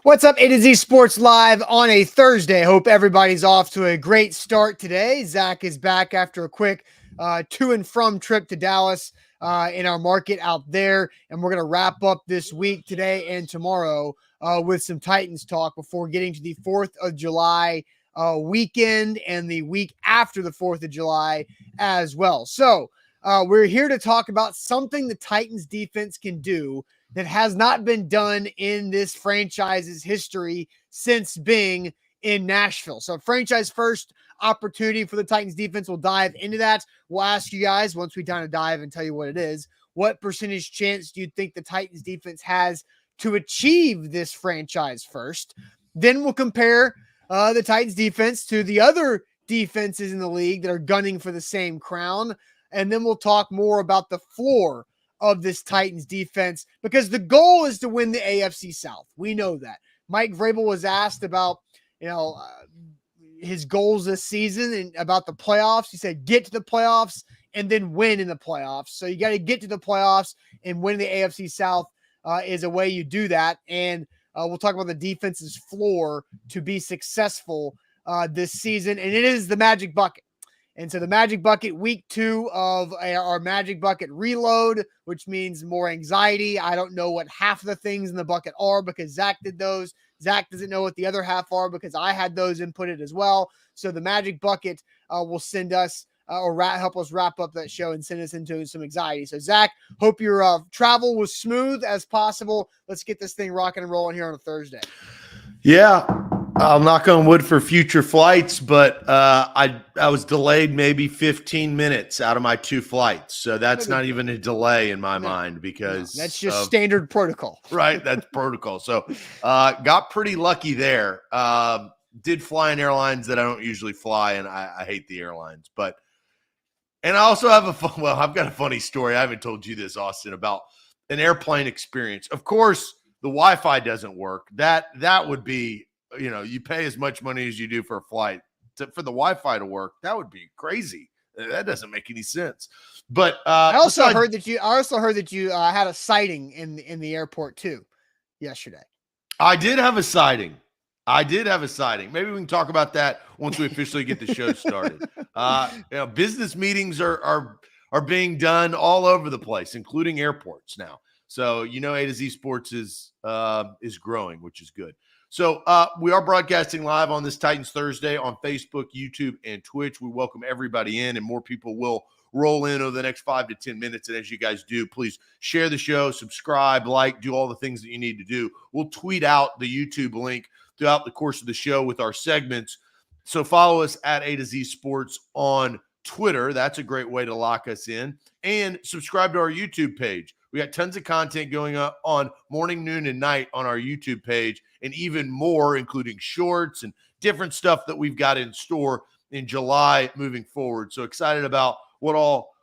What's up, A to Z Sports Live on a Thursday. Hope everybody's off to a great start today. Zach is back after a quick to and from trip to Dallas in our market out there. And we're going to wrap up this week today and tomorrow with some Titans talk before getting to the 4th of July weekend and the week after the 4th of July as well. So we're here to talk about something the Titans defense can do that has not been done in this franchise's history since being in Nashville. So franchise first opportunity for the Titans defense. We'll dive into that. We'll ask you guys once we kind of dive and tell you what it is. What percentage chance do you think the Titans defense has to achieve this franchise first? Then we'll compare the Titans defense to the other defenses in the league that are gunning for the same crown. And then we'll talk more about the floor of this Titans defense, because the goal is to win the AFC South. We know that. Mike Vrabel was asked about, his goals this season and about the playoffs. He said, get to the playoffs and then win in the playoffs. So you got to get to the playoffs, and win the AFC South is a way you do that. And we'll talk about the defense's floor to be successful this season. And it is the Magic Bucket. And so the Magic Bucket, week 2 of our Magic Bucket reload, which means more anxiety. I don't know what half of the things in the bucket are because Zach did those. Zach doesn't know what the other half are because I had those inputted as well. So the Magic Bucket will send us help us wrap up that show and send us into some anxiety. So Zach, hope your travel was smooth as possible. Let's get this thing rocking and rolling here on a Thursday. Yeah. I'll knock on wood for future flights, but I was delayed maybe 15 minutes out of my 2 flights. So that's not even a delay in my mind because that's just standard protocol. Right. That's protocol. So got pretty lucky there. Did fly in airlines that I don't usually fly, and I hate the airlines. And I also have I've got a funny story. I haven't told you this, Austin, about an airplane experience. Of course, the Wi-Fi doesn't work. That would be, you pay as much money as you do for a flight for the Wi-Fi to work. That would be crazy. That doesn't make any sense. But I also heard that you had a sighting in the airport too yesterday. I did have a sighting. Maybe we can talk about that once we officially get the show started. Business meetings are being done all over the place, including airports now. So, A to Z Sports is growing, which is good. So we are broadcasting live on this Titans Thursday on Facebook, YouTube, and Twitch. We welcome everybody in, and more people will roll in over the next 5 to 10 minutes. And as you guys do, please share the show, subscribe, do all the things that you need to do. We'll tweet out the YouTube link throughout the course of the show with our segments. So follow us at A to Z Sports on Twitter. That's a great way to lock us in. And subscribe to our YouTube page. We got tons of content going up on morning, noon, and night on our YouTube page, and even more, including shorts and different stuff that we've got in store in July moving forward. So excited about what all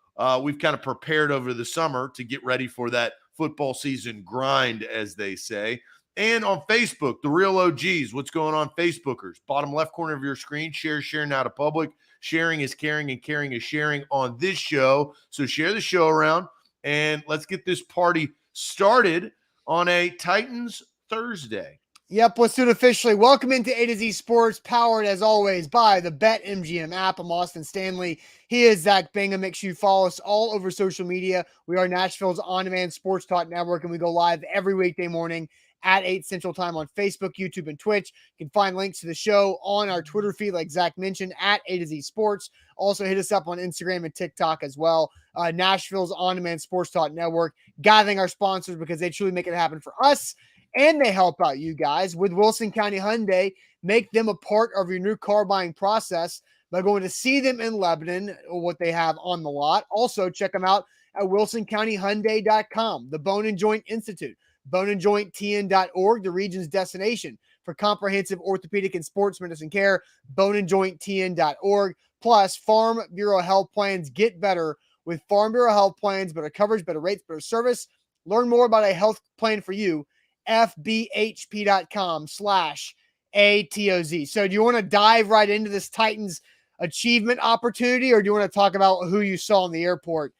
we've kind of prepared over the summer to get ready for that football season grind, as they say. And on Facebook, The Real OGs, what's going on, Facebookers? Bottom left corner of your screen, share now to public. Sharing is caring, and caring is sharing on this show. So share the show around. And let's get this party started on a Titans Thursday. Yep, let's do it officially. Welcome into A to Z Sports, powered as always by the BetMGM app. I'm Austin Stanley. He is Zach Bingham. Make sure you follow us all over social media. We are Nashville's on-demand sports talk network, and we go live every weekday morning at 8 Central Time on Facebook, YouTube, and Twitch. You can find links to the show on our Twitter feed, like Zach mentioned, at A to Z Sports. Also hit us up on Instagram and TikTok as well. Nashville's on-demand sports talk network, gathering our sponsors because they truly make it happen for us, and they help out you guys. With Wilson County Hyundai, make them a part of your new car buying process by going to see them in Lebanon, or what they have on the lot. Also, check them out at wilsoncountyhyundai.com, the Bone and Joint Institute, boneandjointtn.org, the region's destination for comprehensive orthopedic and sports medicine care, boneandjointtn.org. Plus, Farm Bureau Health Plans. Get better with Farm Bureau Health Plans, better coverage, better rates, better service. Learn more about a health plan for you, fbhp.com/ATOZ. So do you want to dive right into this Titans achievement opportunity, or do you want to talk about who you saw in the airport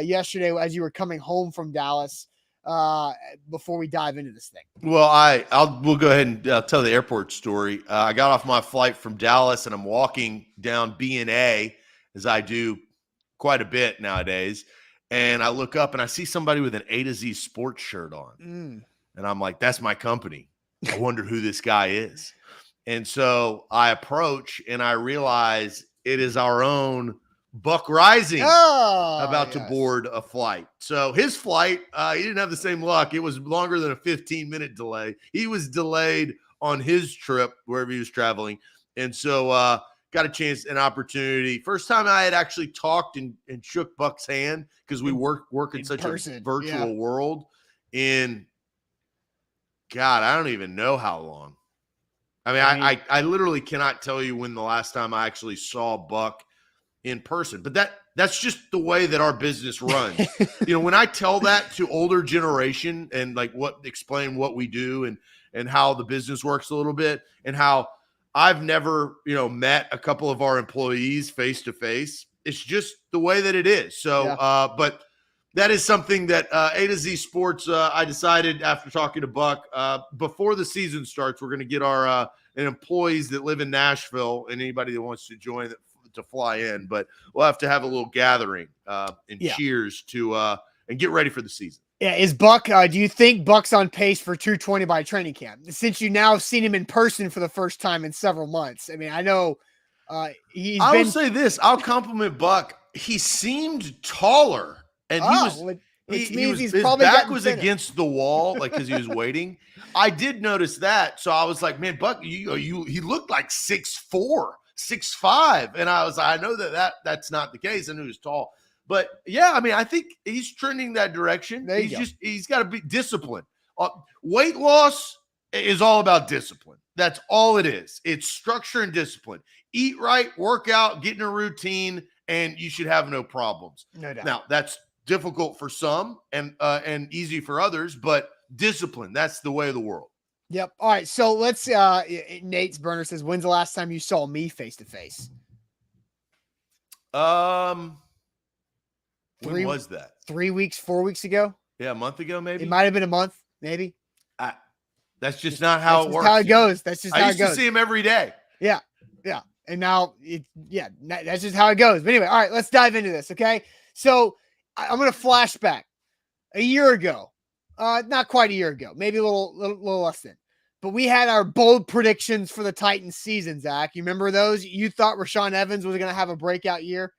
yesterday as you were coming home from Dallas? before we dive into this thing? Well, we'll go ahead and tell the airport story. I got off my flight from Dallas, and I'm walking down B&A, as I do quite a bit nowadays. And I look up, and I see somebody with an A to Z sports shirt on. And I'm like, that's my company. I wonder who this guy is. And so I approach, and I realize it is our own Buck Rising about to board a flight. So his flight, he didn't have the same luck. It was longer than a 15-minute delay. He was delayed on his trip, wherever he was traveling. And so got a chance, an opportunity. First time I had actually talked and shook Buck's hand, because we work in such a virtual world. In, God, I don't even know how long. I mean, I literally cannot tell you when the last time I actually saw Buck in person, but that's just the way that our business runs. When I tell that to older generation and explain what we do and how the business works a little bit, and how I've never, met a couple of our employees face to face. It's just the way that it is. So, but that is something that A to Z Sports, I decided after talking to Buck, before the season starts, we're going to get our employees that live in Nashville, and anybody that wants to join to fly in, but we'll have to have a little gathering and cheers to and get ready for the season. Yeah, is Buck? Do you think Buck's on pace for 220 by training camp? Since you now have seen him in person for the first time in several months. I mean, I know I'll say this. I'll compliment Buck. He seemed taller, and his back was against the wall, because he was waiting. I did notice that, so I was like, man, Buck, he looked like 6'4". 6'5", and I know that's not the case. I knew he was tall, but yeah, I mean, I think he's trending that direction. He's got to be disciplined. Weight loss is all about discipline. That's all it is. It's structure and discipline. Eat right, work out, get in a routine, and you should have no problems. No doubt. Now, that's difficult for some and easy for others, but discipline, that's the way of the world. Yep. All right. So let's, Nate's burner says, when's the last time you saw me face to face? When was that? 3 weeks, 4 weeks ago? Yeah. A month ago, maybe. It might've been a month, maybe. That's just not how it works. How it goes. That's just how it goes. I used to see him every day. Yeah. Yeah. And now that's just how it goes. But anyway, all right, let's dive into this. Okay. So I'm going to flash back a year ago. Not quite a year ago, maybe a little less than. But we had our bold predictions for the Titans season, Zach. You remember those? You thought Rashaan Evans was going to have a breakout year.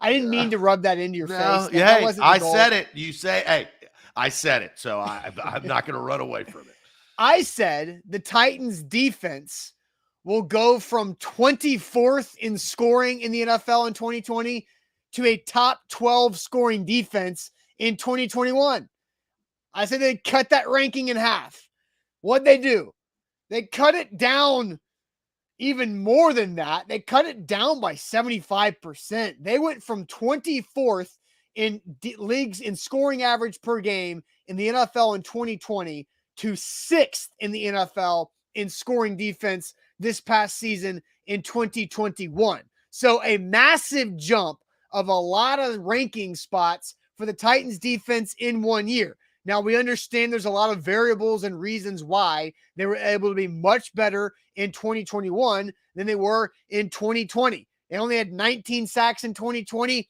I didn't mean to rub that into your face. Yeah, I said it. You say, hey, I said it. So I'm not going to run away from it. I said the Titans defense will go from 24th in scoring in the NFL in 2020 to a top 12 scoring defense in 2021. I said they'd cut that ranking in half. What'd they do? They cut it down even more than that. They cut it down by 75%. They went from 24th in leagues in scoring average per game in the NFL in 2020 to 6th in the NFL in scoring defense this past season in 2021. So a massive jump of a lot of ranking spots for the Titans defense in 1 year. Now, we understand there's a lot of variables and reasons why they were able to be much better in 2021 than they were in 2020. They only had 19 sacks in 2020,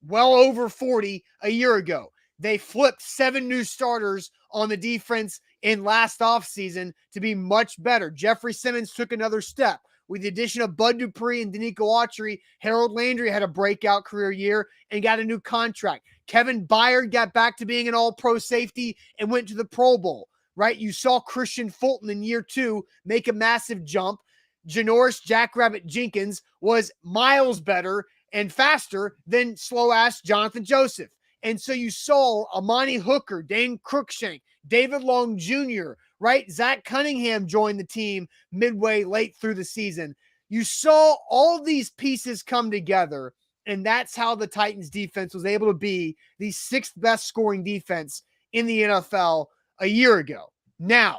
well over 40 a year ago. They flipped 7 new starters on the defense in last offseason to be much better. Jeffrey Simmons took another step. With the addition of Bud Dupree and Danico Autry, Harold Landry had a breakout career year and got a new contract. Kevin Byard got back to being an all-pro safety and went to the Pro Bowl, right? You saw Christian Fulton in year 2 make a massive jump. Janoris Jackrabbit Jenkins was miles better and faster than slow-ass Jonathan Joseph. And so you saw Amani Hooker, Dane Cruikshank, David Long Jr., right? Zach Cunningham joined the team midway late through the season. You saw all these pieces come together, and that's how the Titans defense was able to be the 6th best scoring defense in the NFL a year ago. Now,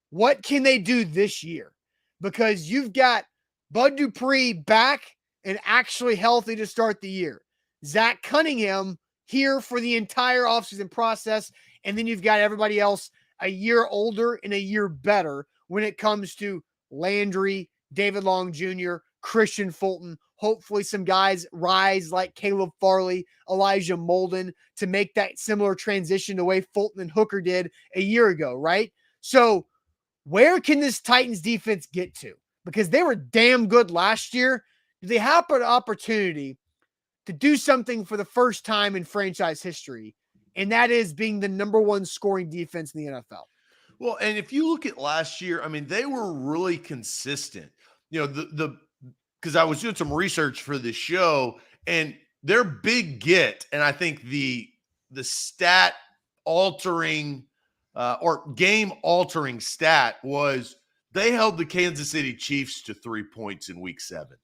what can they do this year? Because you've got Bud Dupree back and actually healthy to start the year. Zach Cunningham, here for the entire offseason process. And then you've got everybody else a year older and a year better when it comes to Landry, David Long Jr., Christian Fulton. Hopefully some guys rise like Caleb Farley, Elijah Molden to make that similar transition the way Fulton and Hooker did a year ago, right? So where can this Titans defense get to? Because they were damn good last year. Do they have an opportunity to do something for the first time in franchise history? And that is being the number one scoring defense in the NFL. Well, and if you look at last year, I mean, they were really consistent. You know, because I was doing some research for the show, and their big get, and I think the stat altering or game altering stat was they held the Kansas City Chiefs to 3 points in week 7.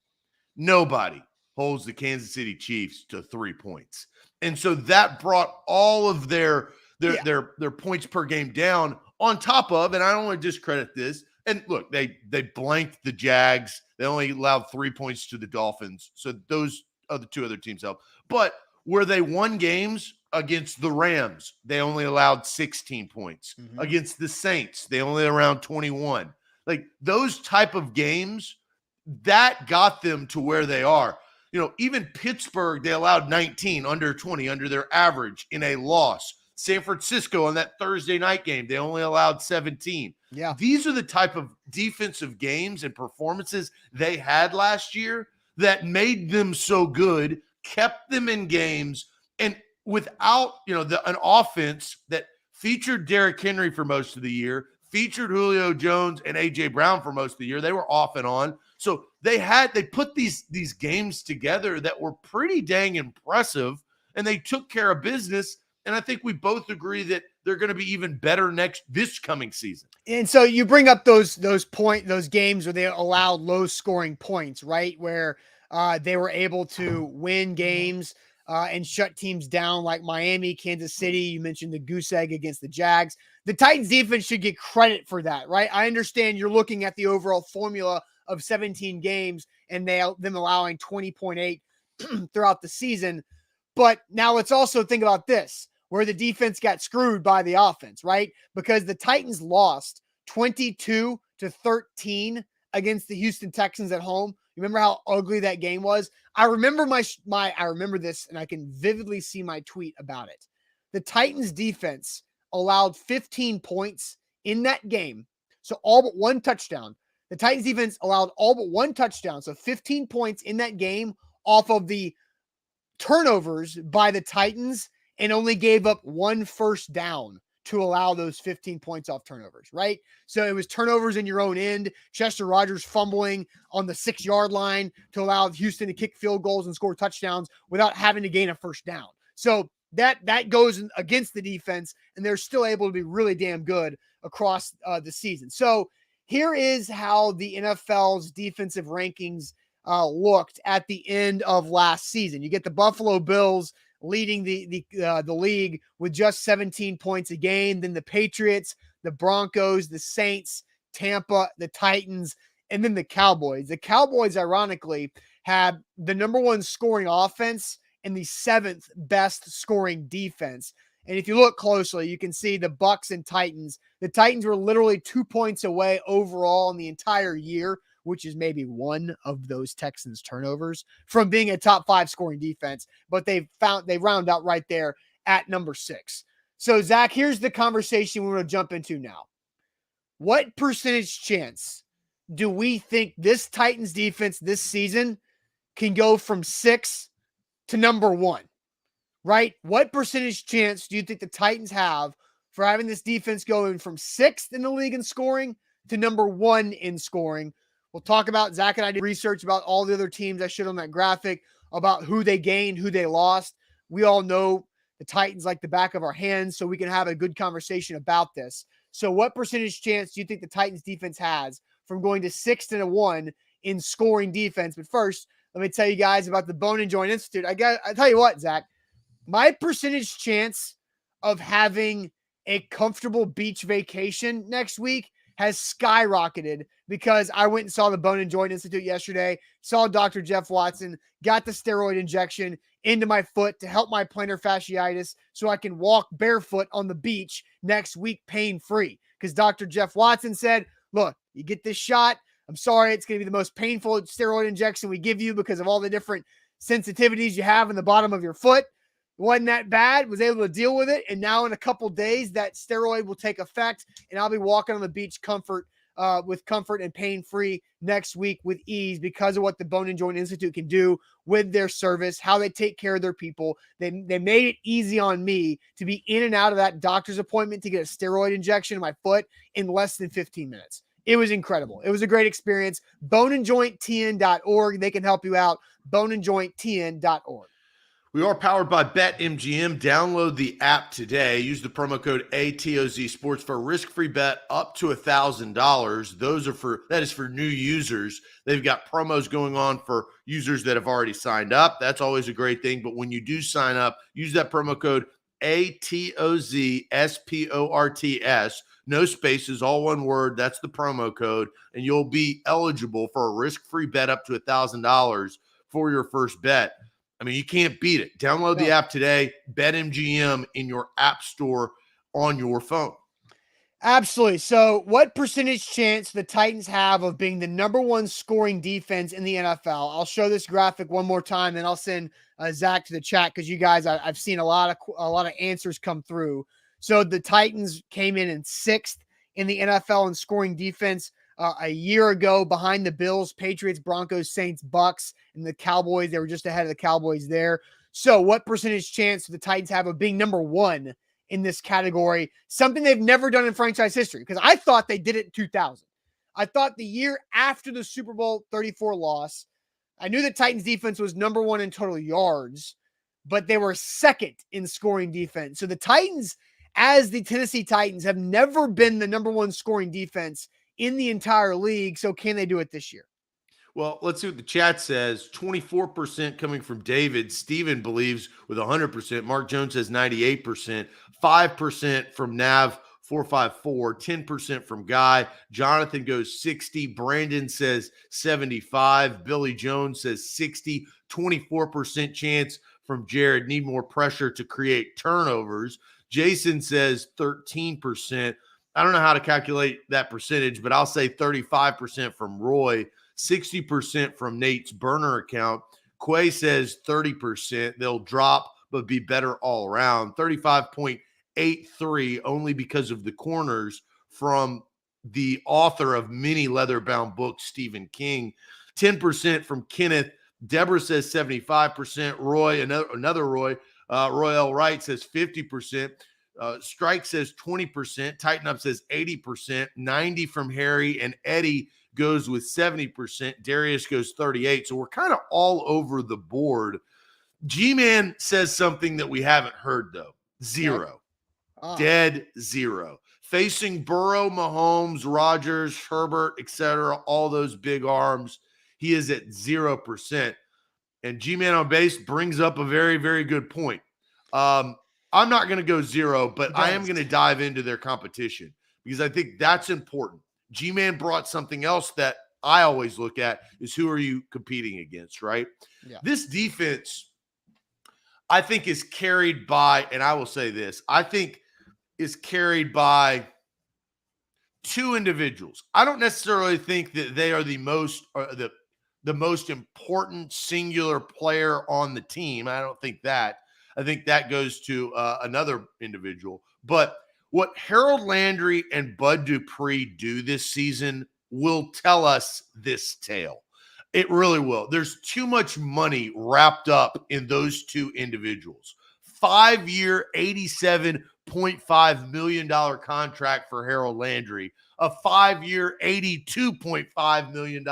Nobody holds the Kansas City Chiefs to 3 points. And so that brought all of their points per game down, on top of, and I don't want to discredit this, and look, they blanked the Jags. They only allowed 3 points to the Dolphins. So those are the two other teams help. But where they won games against the Rams, they only allowed 16 points. Mm-hmm. Against the Saints, they only around 21. Like those type of games, that got them to where they are. You know, even Pittsburgh, they allowed 19, under 20, under their average in a loss. San Francisco on that Thursday night game, they only allowed 17. Yeah. These are the type of defensive games and performances they had last year that made them so good, kept them in games, and without, you know, an offense that featured Derrick Henry for most of the year, featured Julio Jones and A.J. Brown for most of the year. They were off and on. So they put these games together that were pretty dang impressive, and they took care of business. And I think we both agree that they're going to be even better this coming season. And so you bring up those games where they allowed low scoring points, right? Where they were able to win games and shut teams down like Miami, Kansas City. You mentioned the goose egg against the Jags. The Titans defense should get credit for that, right? I understand you're looking at the overall formula of 17 games and them allowing 20.8 throughout the season. But now let's also think about this, where the defense got screwed by the offense, right? Because the Titans lost 22-13 against the Houston Texans at home. You remember how ugly that game was? I remember I remember this, and I can vividly see my tweet about it. The Titans defense allowed 15 points in that game. So all but one touchdown. The Titans defense allowed all but one touchdown. So 15 points in that game off of the turnovers by the Titans, and only gave up one first down to allow those 15 points off turnovers, right? So it was turnovers in your own end, Chester Rogers fumbling on the 6-yard line to allow Houston to kick field goals and score touchdowns without having to gain a first down. So that goes against the defense, and they're still able to be really damn good across the season. So here is how the NFL's defensive rankings looked at the end of last season. You get the Buffalo Bills leading the league with just 17 points a game. Then the Patriots, the Broncos, the Saints, Tampa, the Titans, and then the Cowboys. The Cowboys, ironically, had the number one scoring offense and the 7th best scoring defense. And if you look closely, you can see the Bucs and Titans. The Titans were literally 2 points away overall in the entire year, which is maybe one of those Texans turnovers from being a top 5 scoring defense, but they round out right there at number 6. So Zach, here's the conversation we're going to jump into now. What percentage chance do we think this Titans defense this season can go from 6 to number 1, right? What percentage chance do you think the Titans have for having this defense going from 6th in the league in scoring to number 1 in scoring? We'll talk about, Zach and I did research about all the other teams I showed on that graphic, about who they gained, who they lost. We all know the Titans like the back of our hands, so we can have a good conversation about this. So what percentage chance do you think the Titans defense has from going to 6th and a 1 in scoring defense? But first, let me tell you guys about the Bone and Joint Institute. I tell you what, Zach, my percentage chance of having a comfortable beach vacation next week has skyrocketed because I went and saw the Bone and Joint Institute yesterday, saw Dr. Jeff Watson, got the steroid injection, into my foot to help my plantar fasciitis so I can walk barefoot on the beach next week pain-free. Because Dr. Jeff Watson said, look, you get this shot. I'm sorry, it's going to be the most painful steroid injection we give you because of all the different sensitivities you have in the bottom of your foot. It wasn't that bad, was able to deal with it. And now in a couple days, that steroid will take effect and I'll be walking on the beach with comfort and pain-free next week with ease because of what the Bone and Joint Institute can do with their service, how they take care of their people. They made it easy on me to be in and out of that doctor's appointment to get a steroid injection in my foot in less than 15 minutes. It was incredible. It was a great experience. boneandjointtn.org. They can help you out. boneandjointtn.org. We are powered by BetMGM. Download the app today. Use the promo code ATOZ Sports for a risk-free bet up to $1,000. That is for new users. They've got promos going on for users that have already signed up. That's always a great thing. But when you do sign up, use that promo code ATOZSPORTS. No spaces, all one word. That's the promo code, and you'll be eligible for a risk-free bet up to $1,000 for your first bet. I mean, you can't beat it. Download the app today. BetMGM in your app store on your phone. Absolutely. So what percentage chance the Titans have of being the number one scoring defense in the NFL? I'll show this graphic one more time, and I'll send Zach to the chat because you guys, I've seen a lot of answers come through. So the Titans came in sixth in the NFL in scoring defense a year ago, behind the Bills, Patriots, Broncos, Saints, Bucks, and the Cowboys. They were just ahead of the Cowboys there. So what percentage chance do the Titans have of being number one in this category? Something they've never done in franchise history, because I thought they did it in 2000. I thought the year after the Super Bowl 34 loss, I knew the Titans defense was number one in total yards, but they were second in scoring defense. So the Titans, as the Tennessee Titans, have never been the number one scoring defense in the entire league. So can they do it this year? Well, let's see what the chat says. 24% coming from David. Steven believes with 100%. Mark Jones says 98%. 5% from Nav 454. 10% from Guy. Jonathan goes 60. Brandon says 75. Billy Jones says 60. 24% chance from Jared. Need more pressure to create turnovers. Jason says 13%. I don't know how to calculate that percentage, but I'll say 35% from Roy, 60% from Nate's burner account. Quay says 30%. They'll drop, but be better all around. 35.83 only because of the corners from the author of many leather-bound books, Stephen King. 10% from Kenneth. Deborah says 75%. Roy, another Roy, Roy L. Wright says 50%. Strike says 20%. Tighten Up says 80%. 90 from Harry, and Eddie goes with 70%. Darius goes 38%. So we're kind of all over the board. G-Man says something that we haven't heard, though. Zero. Dead zero. Facing Burrow, Mahomes, Rodgers, Herbert, etc., all those big arms, he is at 0%. And G-Man on base brings up a very, very good point. I'm not going to go zero, but I am going to dive into their competition because I think that's important. G-Man brought something else that I always look at is who are you competing against, right? Yeah. This defense, I think, is carried by, and I will say this, I think is carried by two individuals. I don't necessarily think that they are the most important singular player on the team. I don't think that. I think that goes to another individual. But what Harold Landry and Bud Dupree do this season will tell us this tale. It really will. There's too much money wrapped up in those two individuals. 5-year, $87.5 million contract for Harold Landry. A 5-year, $82.5 million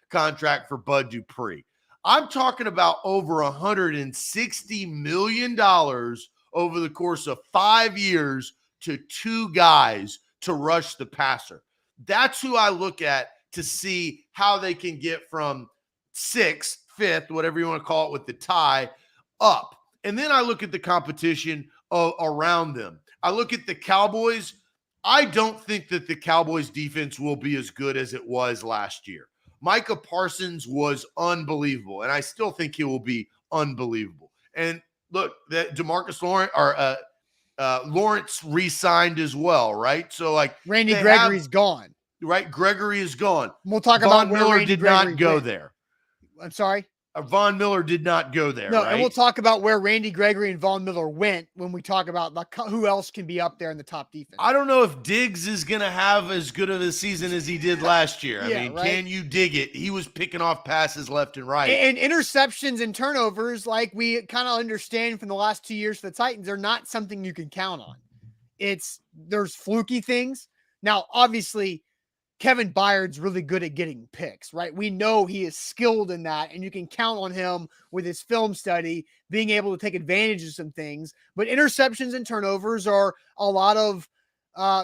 contract for Bud Dupree. I'm talking about over $160 million over the course of 5 years to two guys to rush the passer. That's who I look at to see how they can get from 6th, 5th, whatever you want to call it with the tie, up. And then I look at the competition around them. I look at the Cowboys. I don't think that the Cowboys defense will be as good as it was last year. Micah Parsons was unbelievable, and I still think he will be unbelievable. And look, that DeMarcus Lawrence re-signed as well, right? So like Randy Gregory's gone. Right, Gregory is gone. We'll talk Von about where Miller Randy did Gregory not go went. there. I'm sorry? Von Miller did not go there, No, right? and we'll talk about where Randy Gregory and Von Miller went when we talk about who else can be up there in the top defense. I don't know if Diggs is going to have as good of a season as he did last year. Yeah, I mean, right? Can you dig it? He was picking off passes left and right. And interceptions and turnovers, like we kind of understand from the last 2 years for the Titans, are not something you can count on. There's fluky things. Now, obviously, Kevin Byard's really good at getting picks, right? We know he is skilled in that, and you can count on him with his film study being able to take advantage of some things. But interceptions and turnovers are a lot of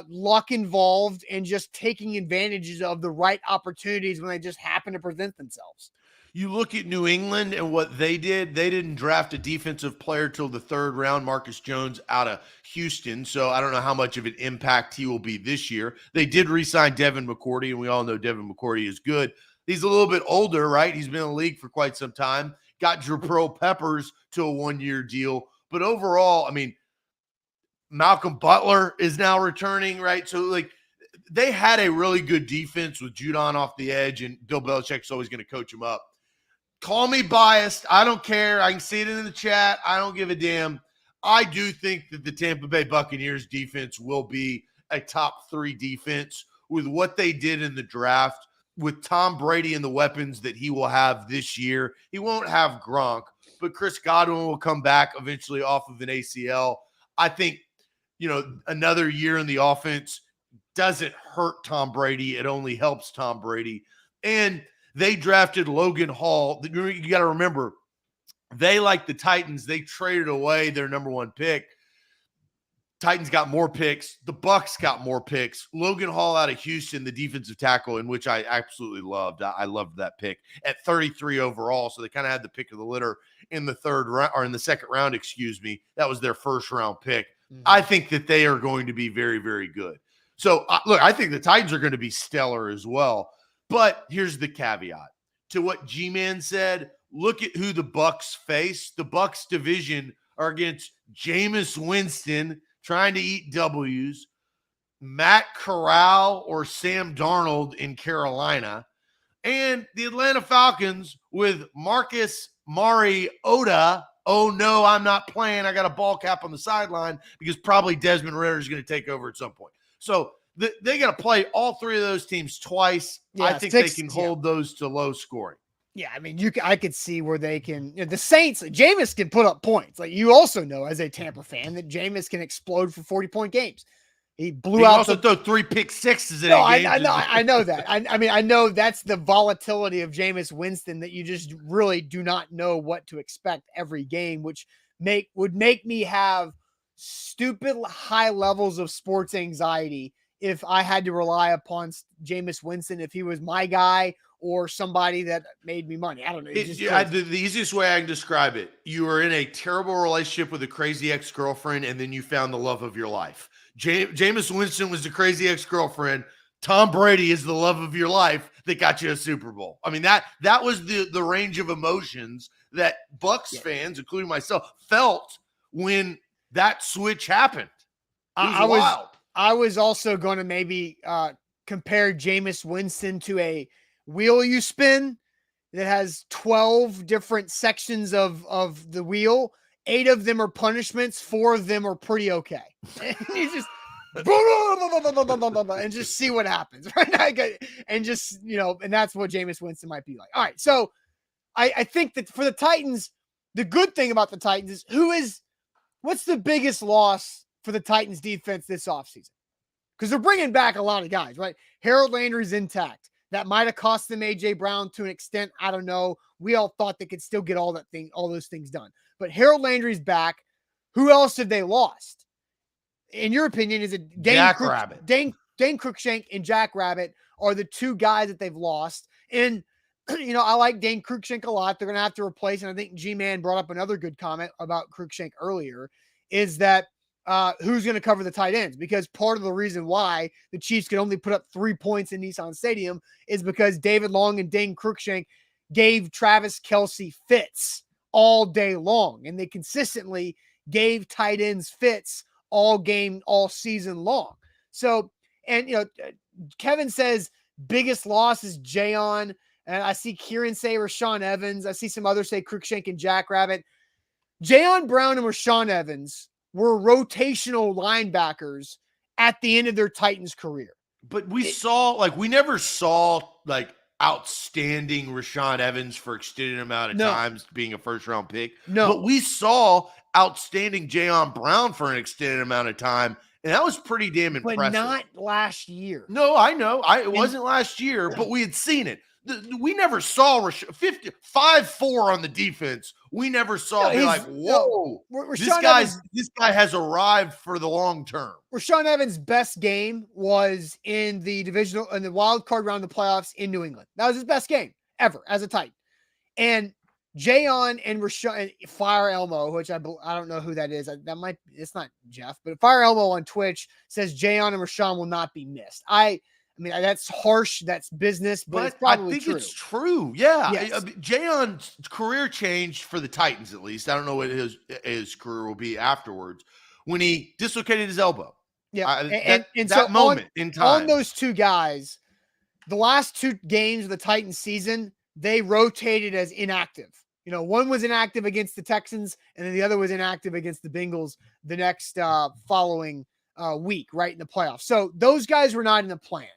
luck involved and just taking advantages of the right opportunities when they just happen to present themselves. You look at New England and what they did. They didn't draft a defensive player till the third round, Marcus Jones out of Houston. So I don't know how much of an impact he will be this year. They did re-sign Devin McCourty, and we all know Devin McCourty is good. He's a little bit older, right? He's been in the league for quite some time. Got Jabril Peppers to a 1-year deal. But overall, I mean, Malcolm Butler is now returning, right? So, like, they had a really good defense with Judon off the edge, and Bill Belichick's always going to coach him up. Call me biased. I don't care. I can see it in the chat. I don't give a damn. I do think that the Tampa Bay Buccaneers defense will be a top 3 defense with what they did in the draft, with Tom Brady and the weapons that he will have this year. He won't have Gronk, but Chris Godwin will come back eventually off of an ACL. I think, another year in the offense doesn't hurt Tom Brady. It only helps Tom Brady. And they drafted Logan Hall. You got to remember, they, like the Titans, they traded away their number 1 pick. Titans got more picks. The Bucs got more picks. Logan Hall out of Houston, the defensive tackle, in which I absolutely loved. I loved that pick at 33 overall. So they kind of had the pick of the litter in the third round, or in the second round, excuse me. That was their first round pick. Mm-hmm. I think that they are going to be very, very good. So look, I think the Titans are going to be stellar as well. But here's the caveat to what G-Man said. Look at who the Bucs face. The Bucs division are against Jameis Winston trying to eat W's, Matt Corral or Sam Darnold in Carolina, and the Atlanta Falcons with Marcus Mariota. Oh, no, I'm not playing. I got a ball cap on the sideline because probably Desmond Ridder is going to take over at some point. So they got to play all 3 of those teams twice. Yeah, I think they can hold those to low scoring. Yeah, I mean, I could see where they can. The Saints, Jameis can put up points. Like, you also know as a Tampa fan that Jameis can explode for 40-point games. He blew out. Also throw 3 pick sixes in a game. I know that. I mean, I know that's the volatility of Jameis Winston, that you just really do not know what to expect every game, which would make me have stupid high levels of sports anxiety if I had to rely upon Jameis Winston, if he was my guy or somebody that made me money. I don't know. The easiest way I can describe it, you were in a terrible relationship with a crazy ex-girlfriend, and then you found the love of your life. Jameis Winston was the crazy ex-girlfriend. Tom Brady is the love of your life that got you a Super Bowl. I mean, that was the range of emotions that Bucs fans, including myself, felt when that switch happened. I was also going to maybe compare Jameis Winston to a wheel you spin that has 12 different sections of the wheel. 8 of them are punishments. 4 of them are pretty okay. And you just and just see what happens, right? And just, and that's what Jameis Winston might be like. All right. So I think that for the Titans, the good thing about the Titans is what's the biggest loss for the Titans defense this offseason? Because they're bringing back a lot of guys, right? Harold Landry's intact. That might have cost them A.J. Brown to an extent. I don't know. We all thought they could still get all those things done. But Harold Landry's back. Who else have they lost? In your opinion, is it Dane Cruikshank and Jack Rabbit are the 2 guys that they've lost? And, I like Dane Cruikshank a lot. They're going to have to replace, and I think G-Man brought up another good comment about Cruikshank earlier, is that who's going to cover the tight ends? Because part of the reason why the Chiefs could only put up 3 points in Nissan Stadium is because David Long and Dane Cruikshank gave Travis Kelce fits all day long, and they consistently gave tight ends fits all game, all season long. So, and Kevin says biggest loss is Jayon, and I see Kieran say Rashaan Evans. I see some others say Cruikshank and Jackrabbit. Jayon Brown and Rashaan Evans were rotational linebackers at the end of their Titans career. But we never saw outstanding Rashaan Evans for extended amount of times being a first round pick. No. But we saw outstanding Jayon Brown for an extended amount of time. And that was pretty damn impressive. But not last year. No, I know. It wasn't last year, but we had seen it. We never saw 5'4" on the defense. We never saw whoa, this guy has arrived for the long term. Rashaan Evans' best game was in the wild card round of the playoffs in New England. That was his best game ever as a Titan. And Jayon and Rashaan Fire Elmo, which I don't know who that is. It's not Jeff, but Fire Elmo on Twitch says Jayon and Rashaan will not be missed. I mean, that's harsh. That's business, but it's probably I think it's true. Yeah. Yes. Jayon's career changed for the Titans, at least. I don't know what his career will be afterwards when he dislocated his elbow. Yeah. And that moment in time. On those two guys, the last two games of the Titans season, they rotated as inactive. One was inactive against the Texans, and then the other was inactive against the Bengals the next following week, right in the playoffs. So those guys were not in the plans.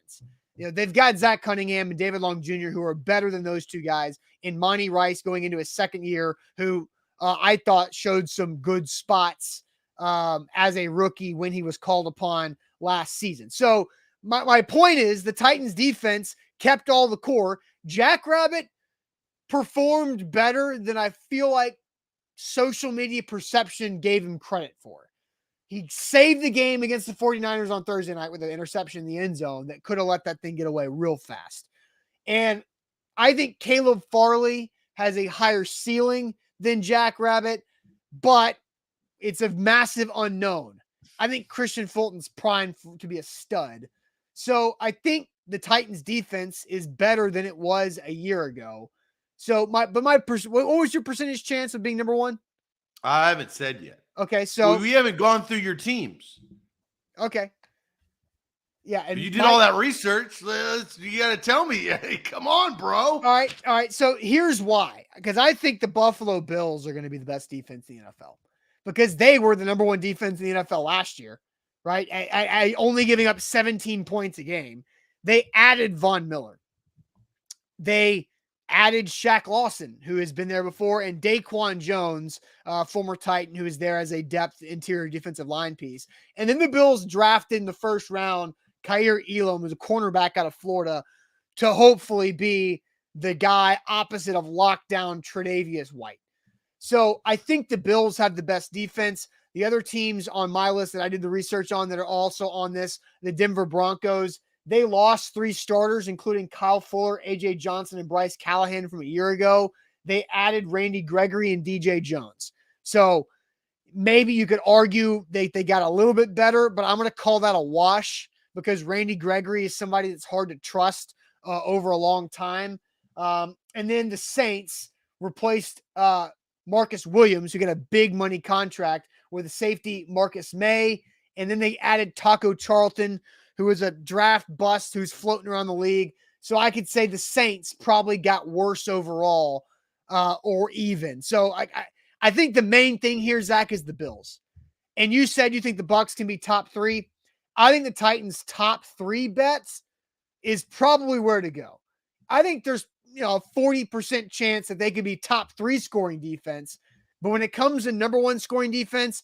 They've got Zach Cunningham and David Long Jr., who are better than those two guys, and Monty Rice going into his second year, who I thought showed some good spots as a rookie when he was called upon last season. So my point is the Titans defense kept all the core. Jackrabbit performed better than I feel like social media perception gave him credit for. He saved the game against the 49ers on Thursday night with an interception in the end zone that could have let that thing get away real fast. And I think Caleb Farley has a higher ceiling than Jackrabbit, but it's a massive unknown. I think Christian Fulton's primed to be a stud. So I think the Titans defense is better than it was a year ago. So what was your percentage chance of being number one? I haven't said yet. Okay, so we haven't gone through your teams. Okay. Yeah, and you did all that research. You got to tell me. Hey, come on, bro. All right. So here's why. Because I think the Buffalo Bills are going to be the best defense in the NFL. Because they were the number one defense in the NFL last year, right? I only giving up 17 points a game. They added Von Miller. They added Shaq Lawson, who has been there before, and Daquan Jones, former Titan, who is there as a depth interior defensive line piece. And then the Bills drafted in the first round Kaiir Elam, who's a cornerback out of Florida, to hopefully be the guy opposite of lockdown Tre'Davious White. So I think the Bills have the best defense. The other teams on my list that I did the research on that are also on this, the Denver Broncos, they lost 3 starters, including Kyle Fuller, A.J. Johnson, and Bryce Callahan from a year ago. They added Randy Gregory and DJ Jones. So maybe you could argue they got a little bit better, but I'm going to call that a wash because Randy Gregory is somebody that's hard to trust over a long time. And then the Saints replaced Marcus Williams, who got a big money contract, with a safety Marcus May. And then they added Taco Charlton, who was a draft bust who's floating around the league. So I could say the Saints probably got worse overall or even. So I think the main thing here, Zach, is the Bills. And you said you think the Bucs can be top 3. I think the Titans' top 3 bets is probably where to go. I think there's a 40% chance that they could be top 3 scoring defense. But when it comes to number 1 scoring defense,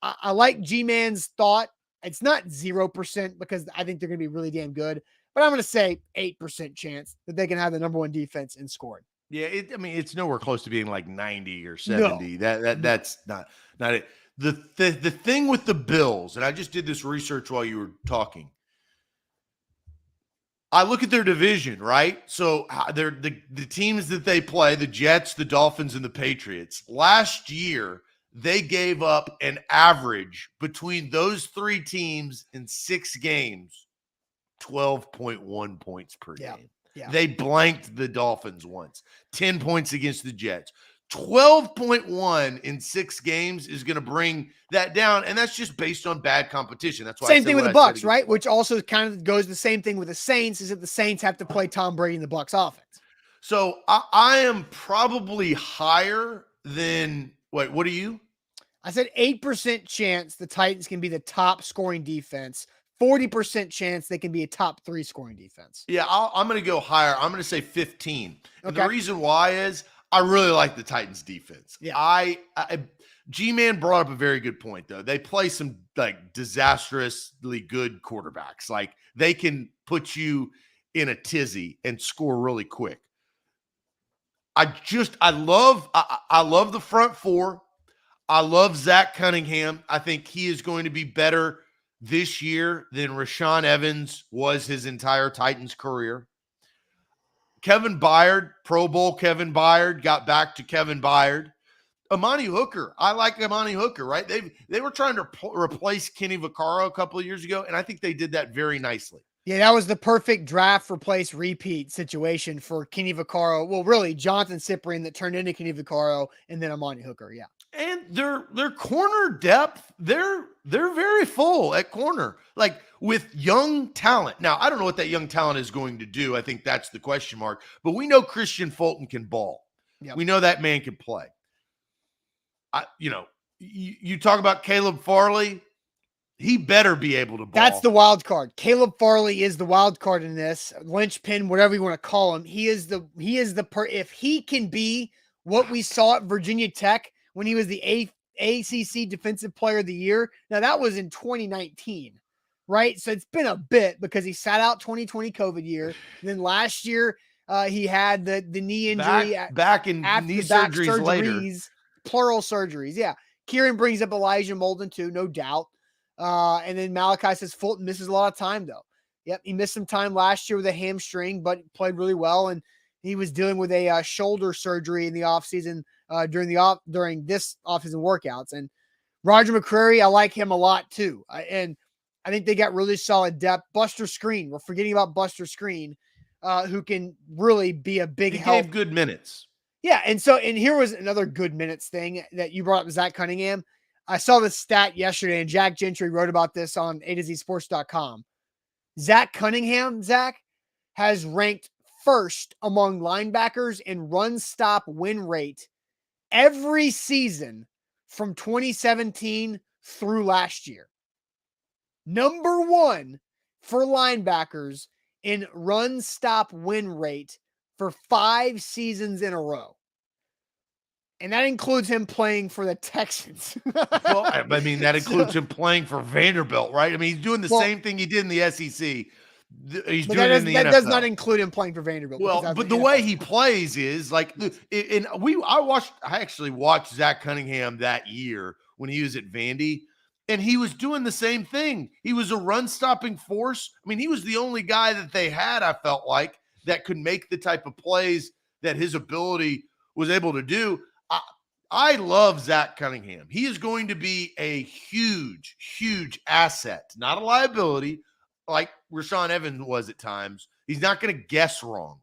I like G-Man's thought. It's not 0% because I think they're going to be really damn good, but I'm going to say 8% chance that they can have the number 1 defense in scoring. Yeah, it's nowhere close to being like 90 or 70. No. That's not it. The thing with the Bills, and I just did this research while you were talking. I look at their division, right? So they're the teams that they play, the Jets, the Dolphins, and the Patriots. Last year, they gave up an average between those 3 teams in 6 games, 12.1 points per game. Yeah. They blanked the Dolphins once, 10 points against the Jets, 12.1 in 6 games is going to bring that down, and that's just based on bad competition. That's why Same thing with the Bucks, right? The Which also kind of goes the same thing with the Saints, is that the Saints have to play Tom Brady in the Bucks offense. So I am probably higher than what are you? I said 8% chance the Titans can be the top scoring defense, 40% chance they can be a top 3 scoring defense. Yeah, I'm going to go higher. I'm going to say 15. And Okay. the reason why is I really like the Titans defense. Yeah. G-Man brought up a very good point, though. They play some like disastrously good quarterbacks. Like they can put you in a tizzy and score really quick. I love the front four. I love Zach Cunningham. I think he is going to be better this year than Rashaan Evans was his entire Titans career. Kevin Byard, Pro Bowl Kevin Byard, got back to Kevin Byard. Amani Hooker, I like Amani Hooker, right? They were trying to replace Kenny Vaccaro a couple of years ago, and I think they did that very nicely. Yeah, that was the perfect draft, replace, repeat situation for Kenny Vaccaro. Well, really, Jonathan Cyprien that turned into Kenny Vaccaro, and then Amani Hooker. Yeah, and their corner depth, they're very full at corner, like with young talent. Now, I don't know what that young talent is going to do. I think that's the question mark. But we know Christian Fulton can ball. Yep. We know that man can play. You talk about Caleb Farley. He better be able to ball. That's the wild card. Caleb Farley is the wild card in this. Linchpin, whatever you want to call him. If he can be what we saw at Virginia Tech when he was the ACC Defensive Player of the Year. Now that was in 2019, right? So it's been a bit because he sat out 2020 COVID year. And then last year he had the knee injury back in knee surgeries later. Plural surgeries. Yeah. Kieran brings up Elijah Molden too, no doubt. And then Malachi says Fulton misses a lot of time though. Yep. He missed some time last year with a hamstring, but played really well. And he was dealing with a shoulder surgery in the offseason during this offseason workouts. And Roger McCreary, I like him a lot too. And I think they got really solid depth. Buster Screen. We're forgetting about Buster Screen, who can really be a big help. He gave good minutes. Yeah. And here was another good minutes thing that you brought up, Zach Cunningham. I saw this stat yesterday, and Jack Gentry wrote about this on A2ZSports.com. Zach Cunningham, has ranked first among linebackers in run stop win rate every season from 2017 through last year. Number 1 for linebackers in run stop win rate for 5 seasons in a row. And that includes him playing for the Texans. Well, I mean, that includes him playing for Vanderbilt, right? I mean, he's doing the same thing he did in the SEC. He's doing it in the NFL. That does not include him playing for Vanderbilt. Well, but the way he plays is like, I actually watched Zach Cunningham that year when he was at Vandy, and he was doing the same thing. He was a run-stopping force. I mean, he was the only guy that they had, I felt like, that could make the type of plays that his ability was able to do. I love Zach Cunningham. He is going to be a huge, huge asset, not a liability like Rashaan Evans was at times. He's not going to guess wrong.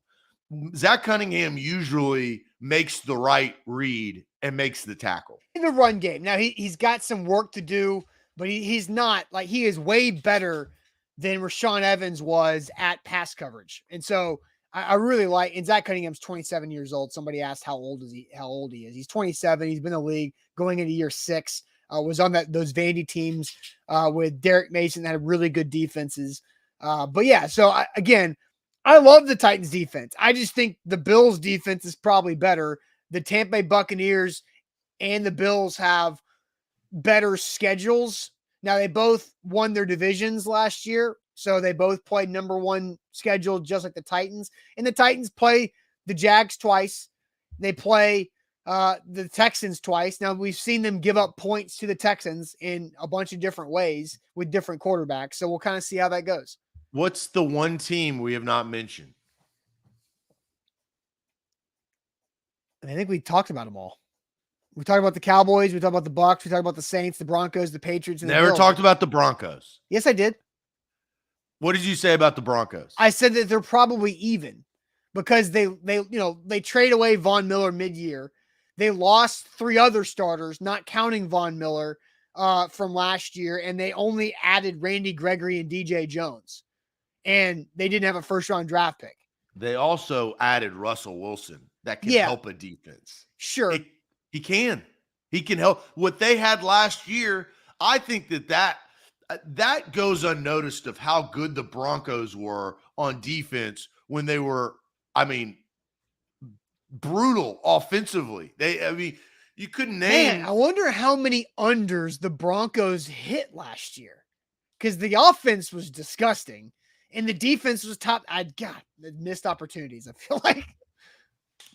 Zach Cunningham usually makes the right read and makes the tackle. In the run game. Now, he's got some work to do, but he's not like he is way better than Rashaan Evans was at pass coverage. And so I really like, and Zach Cunningham's 27 years old. Somebody asked how old he is. He's 27. He's been in the league going into year 6. Was on those Vandy teams with Derek Mason that had really good defenses. But yeah, so I love the Titans defense. I just think the Bills defense is probably better. The Tampa Bay Buccaneers and the Bills have better schedules. Now they both won their divisions last year. So they both played number 1 schedule, just like the Titans. And the Titans play the Jags twice. They play the Texans twice. Now, we've seen them give up points to the Texans in a bunch of different ways with different quarterbacks. So we'll kind of see how that goes. What's the one team we have not mentioned? I think we talked about them all. We talked about the Cowboys. We talked about the Bucs. We talked about the Saints, the Broncos, the Patriots. And Never talked about the Broncos. Yes, I did. What did you say about the Broncos? I said that they're probably even because they trade away Von Miller mid-year. They lost 3 other starters, not counting Von Miller, from last year, and they only added Randy Gregory and DJ Jones. And they didn't have a first-round draft pick. They also added Russell Wilson that can Yeah. help a defense. Sure. He can. He can help. What they had last year, I think that goes unnoticed of how good the Broncos were on defense when they were, brutal offensively. You couldn't name. Man, I wonder how many unders the Broncos hit last year, because the offense was disgusting and the defense was top. Missed opportunities, I feel like.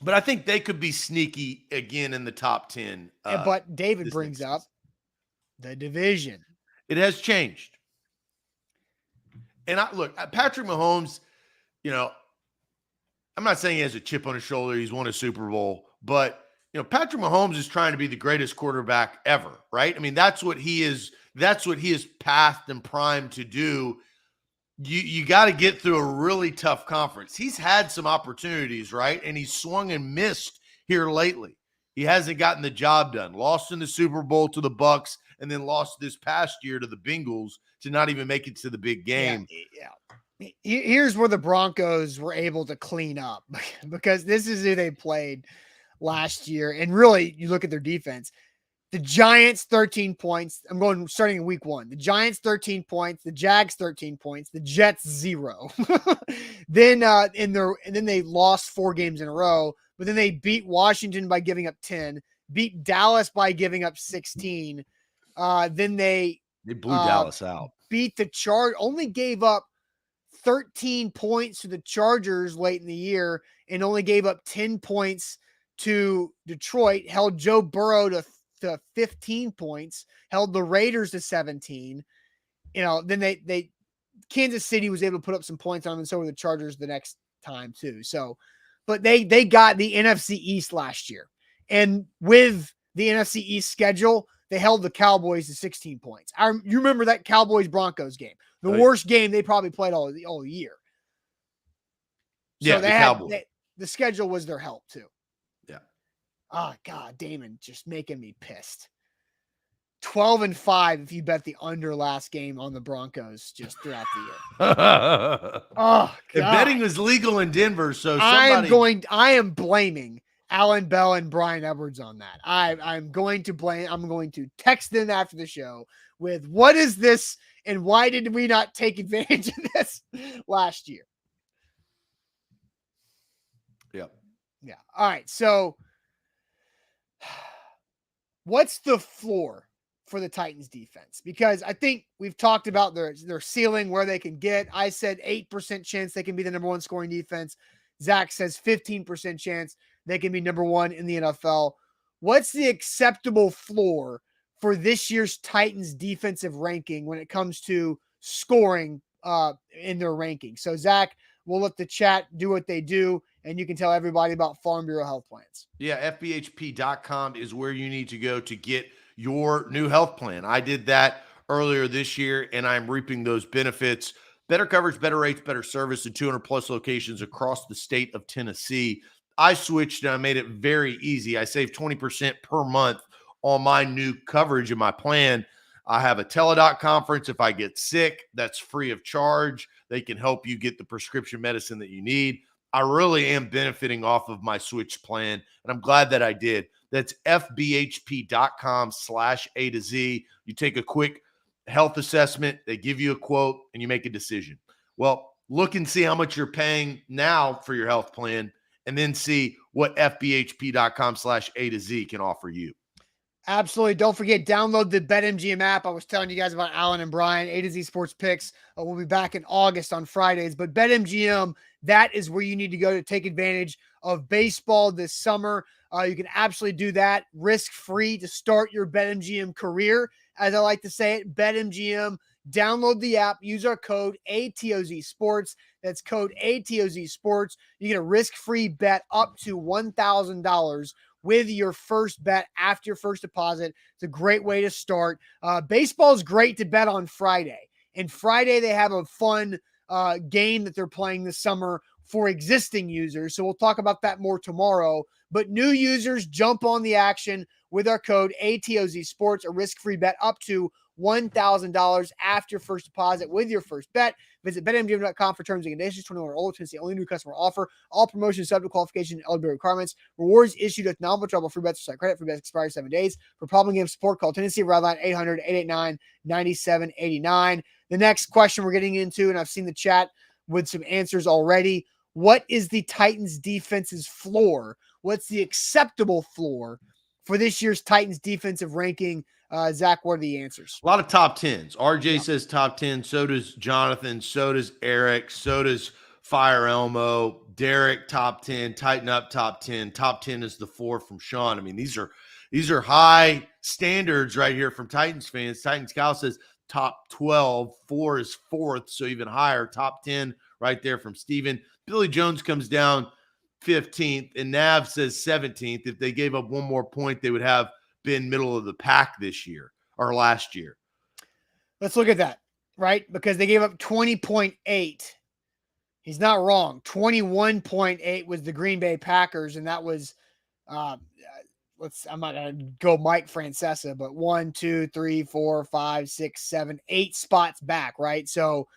But I think they could be sneaky again in the top 10. But David brings up the division. It has changed. And Patrick Mahomes, I'm not saying he has a chip on his shoulder. He's won a Super Bowl, but Patrick Mahomes is trying to be the greatest quarterback ever, right? I mean, that's what he is. That's what he is pathed and primed to do. You got to get through a really tough conference. He's had some opportunities, right? And he's swung and missed here lately. He hasn't gotten the job done. Lost in the Super Bowl to the Bucs, and then lost this past year to the Bengals to not even make it to the big game. Yeah. Here's where the Broncos were able to clean up, because this is who they played last year. And really, you look at their defense. The Giants, 13 points. I'm going starting in week 1. The Giants, 13 points. The Jags, 13 points. The Jets, 0. Then they lost 4 games in a row. But then they beat Washington by giving up 10. Beat Dallas by giving up 16. Then they blew Dallas out. Beat the Chargers. Only gave up 13 points to the Chargers late in the year, and only gave up 10 points to Detroit. Held Joe Burrow to 15 points, held the Raiders to 17. Then they Kansas City was able to put up some points on them, and so were the Chargers the next time too. So, but they got the NFC East last year, and with the NFC East schedule, they held the Cowboys to 16 points. You remember that Cowboys Broncos game, the worst game they probably played all year. So the schedule was their help too. Oh, God, Damon just making me pissed. 12-5 if you bet the under last game on the Broncos just throughout the year. Oh, God. Betting was legal in Denver, so I am blaming Alan Bell and Brian Edwards on that. I'm going to text them after the show with, what is this and why did we not take advantage of this last year? Yep. Yeah. All right. So, what's the floor for the Titans defense? Because I think we've talked about their ceiling, where they can get. I said 8% chance they can be the number 1 scoring defense. Zach says 15% chance they can be number 1 in the NFL. What's the acceptable floor for this year's Titans defensive ranking when it comes to scoring in their ranking? So, Zach, we'll let the chat do what they do, and you can tell everybody about Farm Bureau health plans. Yeah, FBHP.com is where you need to go to get your new health plan. I did that earlier this year, and I'm reaping those benefits. Better coverage, better rates, better service in 200-plus locations across the state of Tennessee. I switched, and I made it very easy. I saved 20% per month on my new coverage in my plan. I have a Teladoc conference. If I get sick, that's free of charge. They can help you get the prescription medicine that you need. I really am benefiting off of my switch plan, and I'm glad that I did. That's FBHP.com/A to Z. You take a quick health assessment, they give you a quote, and you make a decision. Well, look and see how much you're paying now for your health plan, and then see what FBHP.com/A to Z can offer you. Absolutely. Don't forget, download the BetMGM app. I was telling you guys about Alan and Brian. A to Z Sports Picks. We'll be back in August on Fridays. But BetMGM, that is where you need to go to take advantage of baseball this summer. You can absolutely do that risk-free to start your BetMGM career. As I like to say it, BetMGM. Download the app. Use our code ATOZ Sports. That's code ATOZ Sports. You get a risk-free bet up to $1,000 with your first bet after your first deposit. It's a great way to start. Baseball is great to bet on Friday. And Friday, they have a fun game that they're playing this summer for existing users. So we'll talk about that more tomorrow. But new users, jump on the action with our code ATOZ Sports, a risk-free bet up to $1,000 after first deposit with your first bet. Visit betmgm.com for terms and conditions. 21 or older, Tennessee only, new customer offer. All promotions subject to qualification and eligibility requirements. Rewards issued with non-withdrawable free bets or site credit. Free bets expire 7 days. For problem game support, call Tennessee Red Line 800-889-9789. The next question we're getting into, and I've seen the chat with some answers already. What is the Titans defense's floor? What's the acceptable floor for this year's Titans defensive ranking? Zach, what are the answers? A lot of top 10s. RJ says top 10. So does Jonathan. So does Eric. So does Fire Elmo. Derek, top 10. Tighten Up, top 10. Top 10 is the 4 from Sean. I mean, these are high standards right here from Titans fans. Titans Cal says top 12. 4 is 4th, so even higher. Top 10 right there from Steven. Billy Jones comes down 15th, and Nav says 17th. If they gave up one more point, they would have been middle of the pack this year or last year. Let's look at that, right? Because they gave up 20.8. He's not wrong. 21.8 was the Green Bay Packers, and that was I'm not gonna go Mike Francesa, but 1, 2, 3, 4, 5, 6, 7, 8 spots back, right? So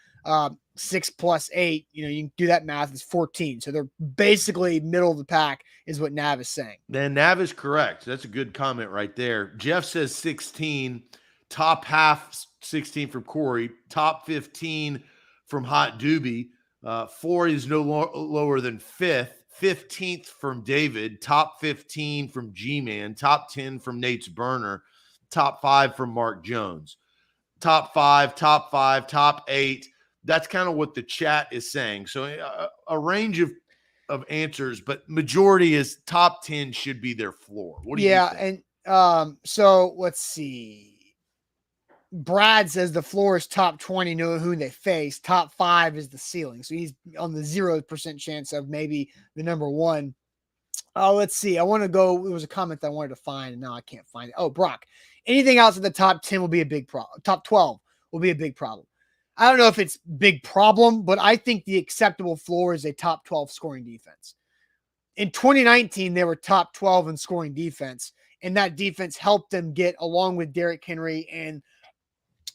6 plus 8, you can do that math, is 14. So they're basically middle of the pack is what Nav is saying. Then Nav is correct. That's a good comment right there. Jeff says 16, top half 16 from Corey, top 15 from Hot Doobie. 4 is no lower than 5th. 15th from David, top 15 from G-Man, top 10 from Nate's Burner, top 5 from Mark Jones. Top 5, top 8. That's kind of what the chat is saying. So a range of answers, but majority is top 10 should be their floor. What do you think? And so let's see. Brad says the floor is top 20, know who they face. Top 5 is the ceiling. So he's on the 0% chance of maybe the number 1. Let's see. I want to go. There was a comment that I wanted to find, and now I can't find it. Oh, Brock. Anything else in the top 10 will be a big problem. Top 12 will be a big problem. I don't know if it's big problem, but I think the acceptable floor is a top 12 scoring defense. In 2019, they were top 12 in scoring defense, and that defense helped them get, along with Derrick Henry and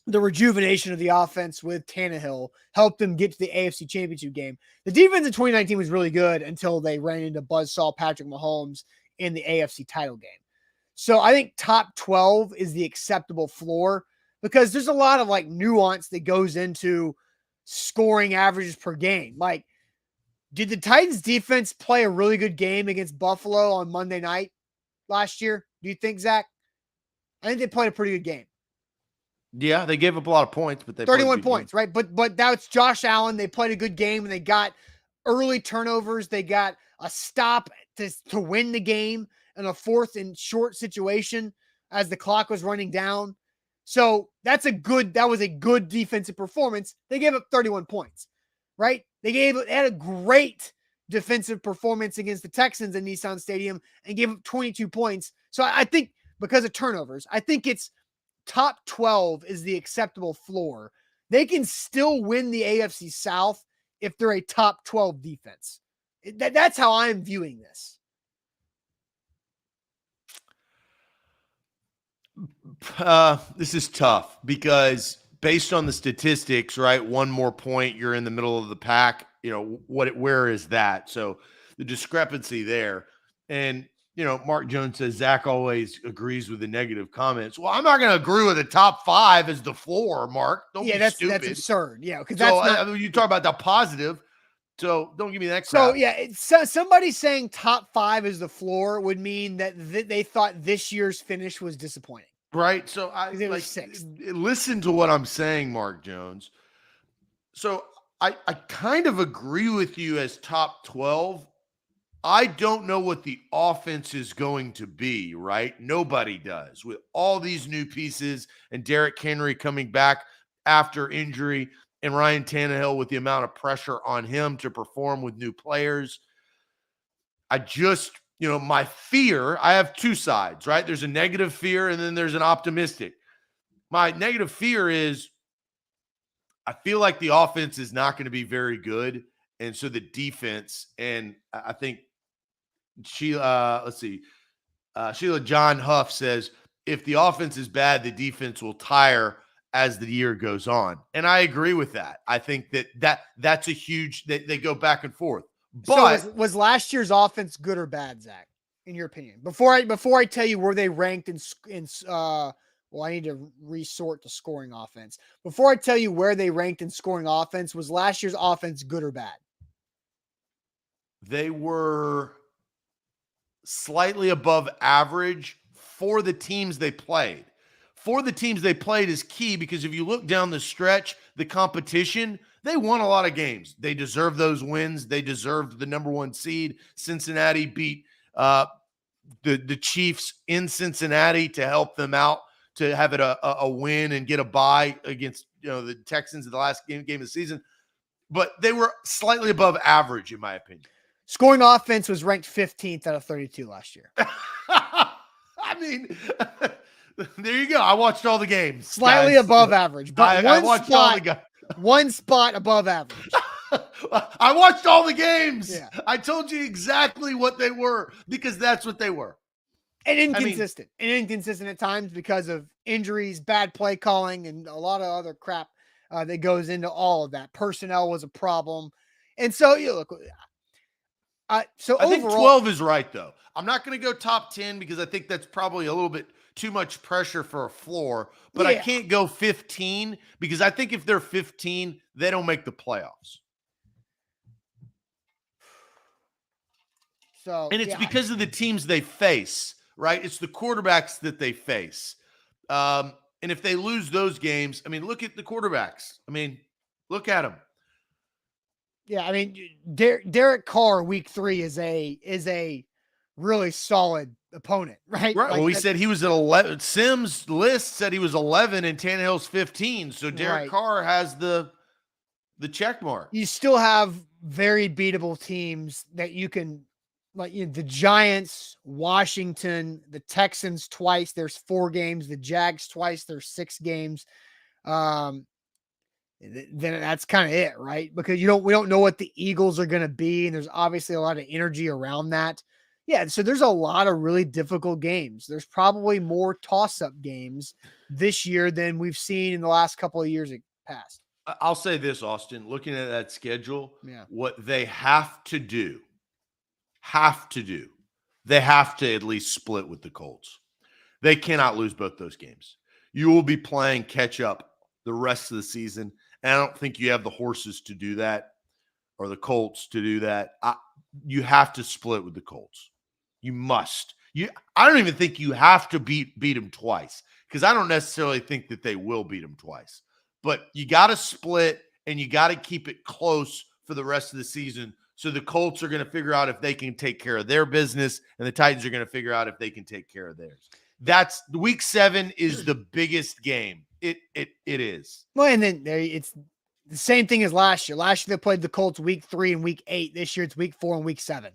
the rejuvenation of the offense with Tannehill, helped them get to the AFC Championship game. The defense in 2019 was really good until they ran into buzzsaw Patrick Mahomes in the AFC title game. So I think top 12 is the acceptable floor because there's a lot of nuance that goes into scoring averages per game. Like, did the Titans defense play a really good game against Buffalo on Monday night last year? Do you think, Zach? I think they played a pretty good game. Yeah, they gave up a lot of points, but they 31 points, right? But that's Josh Allen. They played a good game, and they got early turnovers. They got a stop to win the game in a 4th and short situation as the clock was running down. So that was a good defensive performance. They gave up 31 points, right? They had a great defensive performance against the Texans in Nissan Stadium and gave up 22 points. So I think because of turnovers, I think it's top 12 is the acceptable floor. They can still win the AFC South if they're a top 12 defense. That's how I'm viewing this. This is tough because based on the statistics, right? One more point, you're in the middle of the pack. Where is that? So the discrepancy there. And Mark Jones says Zach always agrees with the negative comments. Well, I'm not going to agree with the top 5 as the floor, Mark. Don't be stupid. That's absurd. Yeah, because you talk about the positive. So don't give me that crap. So yeah, somebody saying top 5 is the floor would mean that they thought this year's finish was disappointing. Right. So listen to what I'm saying, Mark Jones. So I kind of agree with you as top 12. I don't know what the offense is going to be, right? Nobody does. With all these new pieces and Derrick Henry coming back after injury and Ryan Tannehill with the amount of pressure on him to perform with new players. I just, my fear, I have 2 sides, right? There's a negative fear and then there's an optimistic. My negative fear is I feel like the offense is not going to be very good. And so the defense, and I think Sheila John Huff says, if the offense is bad, the defense will tire as the year goes on. And I agree with that. I think that's a huge, they go back and forth. But so was last year's offense good or bad, Zach, in your opinion? Before I tell you where they ranked well, I need to resort the scoring offense. Before I tell you where they ranked in scoring offense, was last year's offense good or bad? they were slightly above average for the teams they played. For the teams they played is key, because if you look down the stretch, the competition, they won a lot of games. They deserved those wins. They deserved the number 1 seed. Cincinnati beat the Chiefs in Cincinnati to help them out to have it a win and get a bye against the Texans in the last game of the season. But they were slightly above average, in my opinion. Scoring offense was ranked 15th out of 32 last year. I mean, there you go. I watched all the games. Slightly above average, but I watched all the one spot above average. I watched all the games. Yeah. I told you exactly what they were, because that's what they were. And inconsistent. And inconsistent at times because of injuries, bad play calling, and a lot of other crap that goes into all of that. Personnel was a problem. And so, look, I think 12 is right, though. I'm not going to go top 10 because I think that's probably a little bit too much pressure for a floor. But I can't go 15 because I think if they're 15, they don't make the playoffs. So, and it's because of the teams they face, right? It's the quarterbacks that they face. And if they lose those games, I mean, look at the quarterbacks. I mean, look at them. Yeah, I mean, Derek Carr week 3 is a really solid opponent, right? Right. Well, we said he was at 11. Sims' list said he was 11 and Tannehill's 15. So Derek Carr has the check mark. You still have very beatable teams that you can, like the Giants, Washington, the Texans twice. There's 4 games. The Jags twice. There's 6 games. Then that's kind of it, right? Because we don't know what the Eagles are going to be, and there's obviously a lot of energy around that. Yeah, so there's a lot of really difficult games. There's probably more toss-up games this year than we've seen in the last couple of years past. I'll say this, Austin, looking at that schedule, what they have to do, they have to at least split with the Colts. They cannot lose both those games. You will be playing catch-up the rest of the season. And I don't think you have the horses to do that or the Colts to do that. You have to split with the Colts. You must. I don't even think you have to beat them twice, because I don't necessarily think that they will beat them twice. But you got to split, and you got to keep it close for the rest of the season. So the Colts are going to figure out if they can take care of their business, and the Titans are going to figure out if they can take care of theirs. That's week 7 is the biggest game. It is. Well, and then it's the same thing as last year. Last year they played the Colts week 3 and week 8. This year it's week 4 and week 7.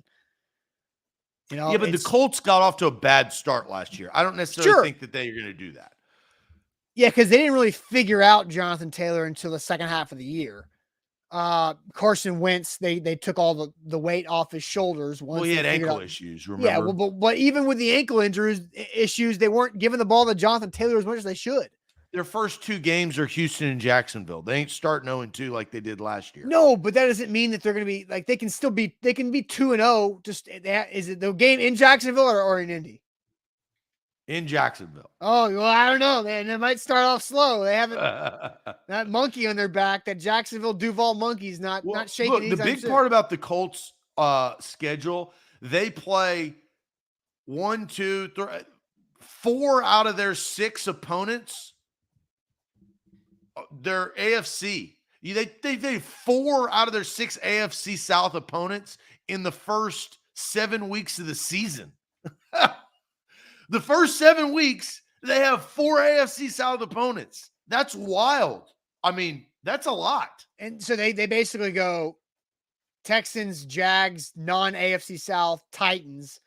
Yeah, but the Colts got off to a bad start last year. I don't necessarily think that they are going to do that. Yeah, because they didn't really figure out Jonathan Taylor until the second half of the year. Carson Wentz, they took all the weight off his shoulders. Well, he had ankle issues, remember? Yeah, well, but even with the ankle issues, they weren't giving the ball to Jonathan Taylor as much as they should. Their first 2 games are Houston and Jacksonville. They ain't starting 0-2 like they did last year. No, but that doesn't mean that they're going to be like, they can be 2-0. Just is it the game in Jacksonville or in Indy? In Jacksonville. Oh, well, I don't know, man. They might start off slow. They haven't that monkey on their back, that Jacksonville Duval monkey's not shaking. Look, the big part about the Colts schedule, they play 1, 2, 3, 4 out of their 6 opponents. They're AFC. They 4 out of their 6 AFC South opponents in the first 7 weeks of the season. The first 7 weeks, they have 4 AFC South opponents. That's wild. I mean, that's a lot. And so they basically go Texans, Jags, non-AFC South, Titans,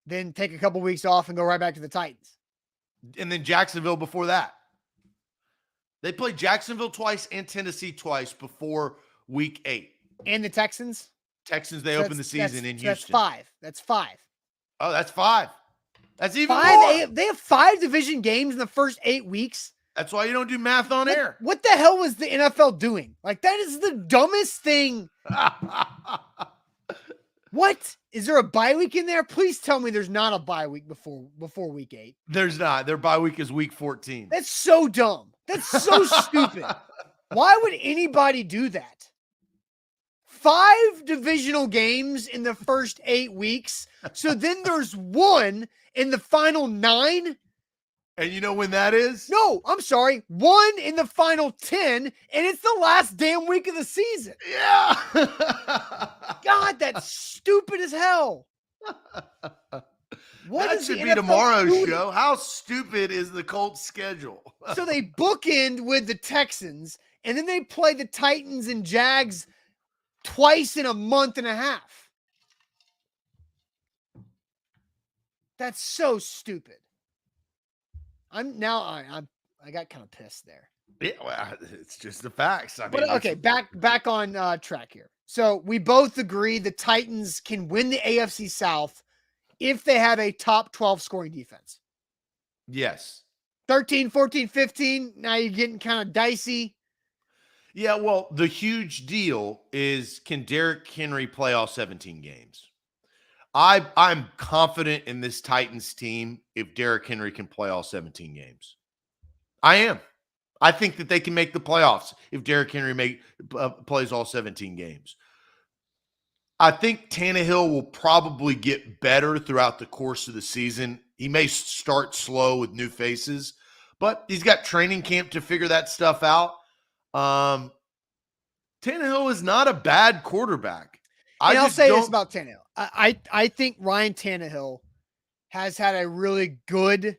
then take a couple weeks off and go right back to the Titans. And then Jacksonville before that. They played Jacksonville twice and Tennessee twice before week 8. And the Texans? Texans, they open the season in Houston. That's 5. That's 5. Oh, that's 5. That's even 5. more. They have 5 division games in the first 8 weeks. That's why you don't do math on air. What the hell was the NFL doing? Like, that is the dumbest thing. What? Is there a bye week in there? Please tell me there's not a bye week before week 8. There's not. Their bye week is week 14. That's so dumb. That's so stupid. Why would anybody do that? 5 divisional games in the first 8 weeks. So then there's 1 in the final 9. And you know when that is? No, I'm sorry. 1 in the final 10, and it's the last damn week of the season. Yeah. God, that's stupid as hell. That should be tomorrow's show. How stupid is the Colts schedule? So they bookend with the Texans, and then they play the Titans and Jags twice in a month and a half. That's so stupid. I got kind of pissed there. Yeah, well, it's just the facts. I mean, but okay, back on track here. So we both agree the Titans can win the AFC South if they have a top 12 scoring defense. Yes. 13, 14, 15. Now you're getting kind of dicey. Yeah, well, the huge deal is, can Derrick Henry play all 17 games? I'm confident in this Titans team if Derrick Henry can play all 17 games. I am. I think that they can make the playoffs if Derrick Henry plays all 17 games. I think Tannehill will probably get better throughout the course of the season. He may start slow with new faces, but he's got training camp to figure that stuff out. Tannehill is not a bad quarterback. I'll say this about Tannehill. I think Ryan Tannehill has had a really good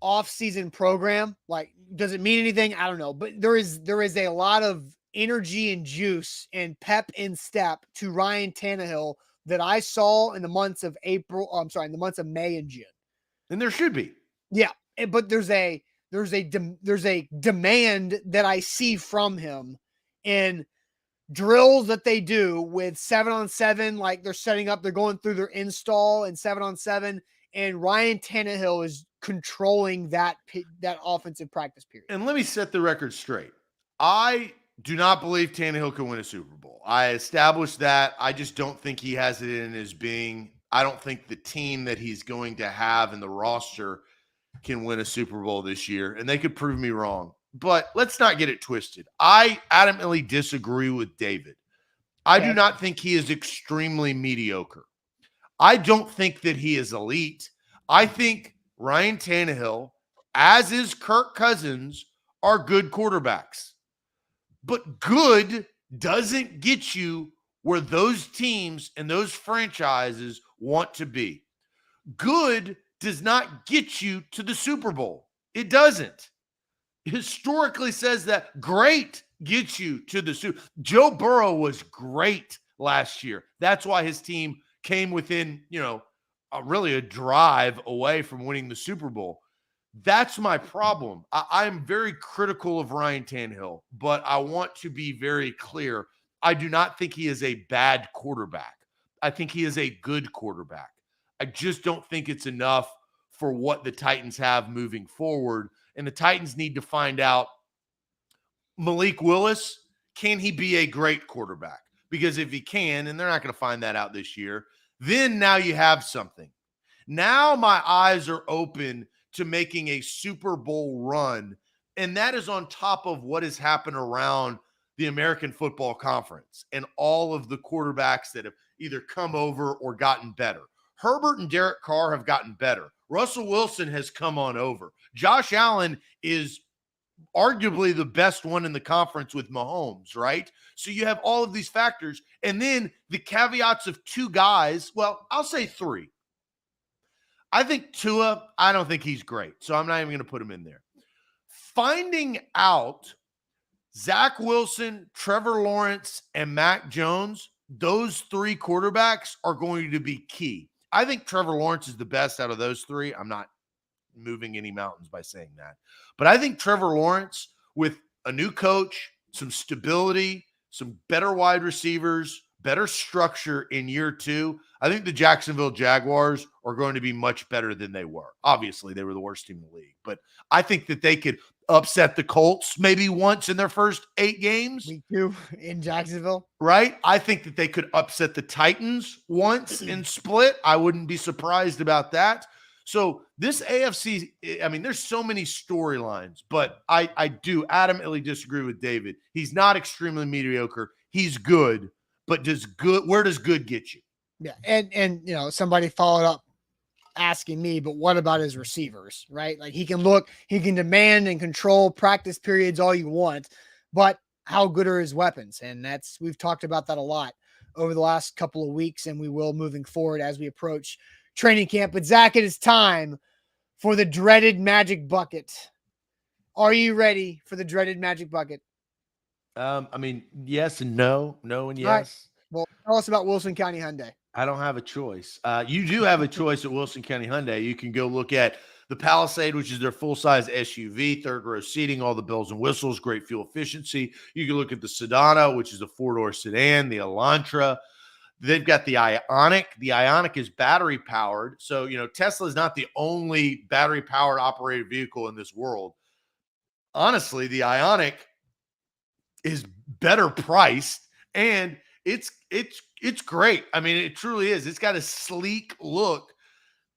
off-season program. Like, does it mean anything? I don't know. But there is a lot of energy and juice and pep in step to Ryan Tannehill that I saw in the months of in the months of May and June. And there should be. Yeah, but there's a demand that I see from him in drills that they do with 7-on-7, like they're going through their install and 7-on-7, and Ryan Tannehill is controlling that offensive practice period. And let me set the record straight. I do not believe Tannehill can win a Super Bowl. I established that. I just don't think he has it in his being. I don't think the team that he's going to have in the roster can win a Super Bowl this year, and they could prove me wrong. But let's not get it twisted. I adamantly disagree with David. I do not think he is extremely mediocre. I don't think that he is elite. I think Ryan Tannehill, as is Kirk Cousins, are good quarterbacks. But good doesn't get you where those teams and those franchises want to be. Good does not get you to the Super Bowl. It doesn't. Historically says that great gets you to the Super Bowl. Joe Burrow was great last year. That's why his team came within, really a drive away from winning the Super Bowl. That's my problem. I'm very critical of Ryan Tannehill, but I want to be very clear. I do not think he is a bad quarterback. I think he is a good quarterback. I just don't think it's enough for what the Titans have moving forward. And the Titans need to find out, Malik Willis, can he be a great quarterback? Because if he can, and they're not going to find that out this year, then now you have something. Now my eyes are open to making a Super Bowl run, and that is on top of what has happened around the American Football Conference and all of the quarterbacks that have either come over or gotten better. Herbert and Derek Carr have gotten better. Russell Wilson has come on over. Josh Allen is arguably the best one in the conference with Mahomes, right? So you have all of these factors, and then the caveats of 2 guys. Well, I'll say 3. I think Tua, I don't think he's great, so I'm not even going to put him in there. Finding out Zach Wilson, Trevor Lawrence, and Mac Jones, those 3 quarterbacks are going to be key. I think Trevor Lawrence is the best out of those 3. I'm not moving any mountains by saying that. But I think Trevor Lawrence, with a new coach, some stability, some better wide receivers, better structure in year 2, I think the Jacksonville Jaguars are going to be much better than they were. Obviously, they were the worst team in the league, but I think that they could upset the Colts maybe once in their first 8 games. Week 2 in Jacksonville. Right? I think that they could upset the Titans once and split. I wouldn't be surprised about that. So this AFC, I mean, there's so many storylines, but I do adamantly disagree with David. He's not extremely mediocre. He's good, but where does good get you? Yeah. And somebody followed up asking me, but what about his receivers, right? Like he can demand and control practice periods all you want, but how good are his weapons? And we've talked about that a lot over the last couple of weeks, and we will moving forward as we approach training camp. But Zach, it is time for the dreaded magic bucket. Are you ready for the dreaded magic bucket? I mean, yes and no and yes. Right. Well, tell us about Wilson County Hyundai. I don't have a choice. You do have a choice at Wilson County Hyundai. You can go look at the Palisade, which is their full-size SUV, third-row seating, all the bells and whistles, great fuel efficiency. You can look at the Sedona, which is a 4-door sedan, the Elantra. They've got the Ioniq. The Ioniq is battery-powered. So, Tesla is not the only battery-powered operated vehicle in this world. Honestly, the Ioniq is better priced, and it's great. I mean, it truly is. It's got a sleek look.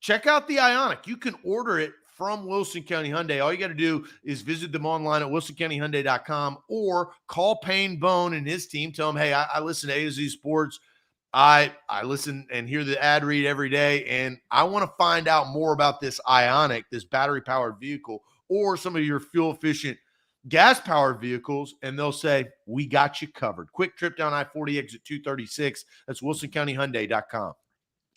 Check out the Ioniq. You can order it from Wilson County Hyundai. All you got to do is visit them online at wilsoncountyhyundai.com or call Payne Bone and his team. Tell them, hey, I listen to A to Z Sports. I listen and hear the ad read every day, and I want to find out more about this Ioniq, this battery-powered vehicle, or some of your fuel-efficient gas-powered vehicles, and they'll say, we got you covered. Quick trip down I-40 exit 236. That's wilsoncountyhyundai.com.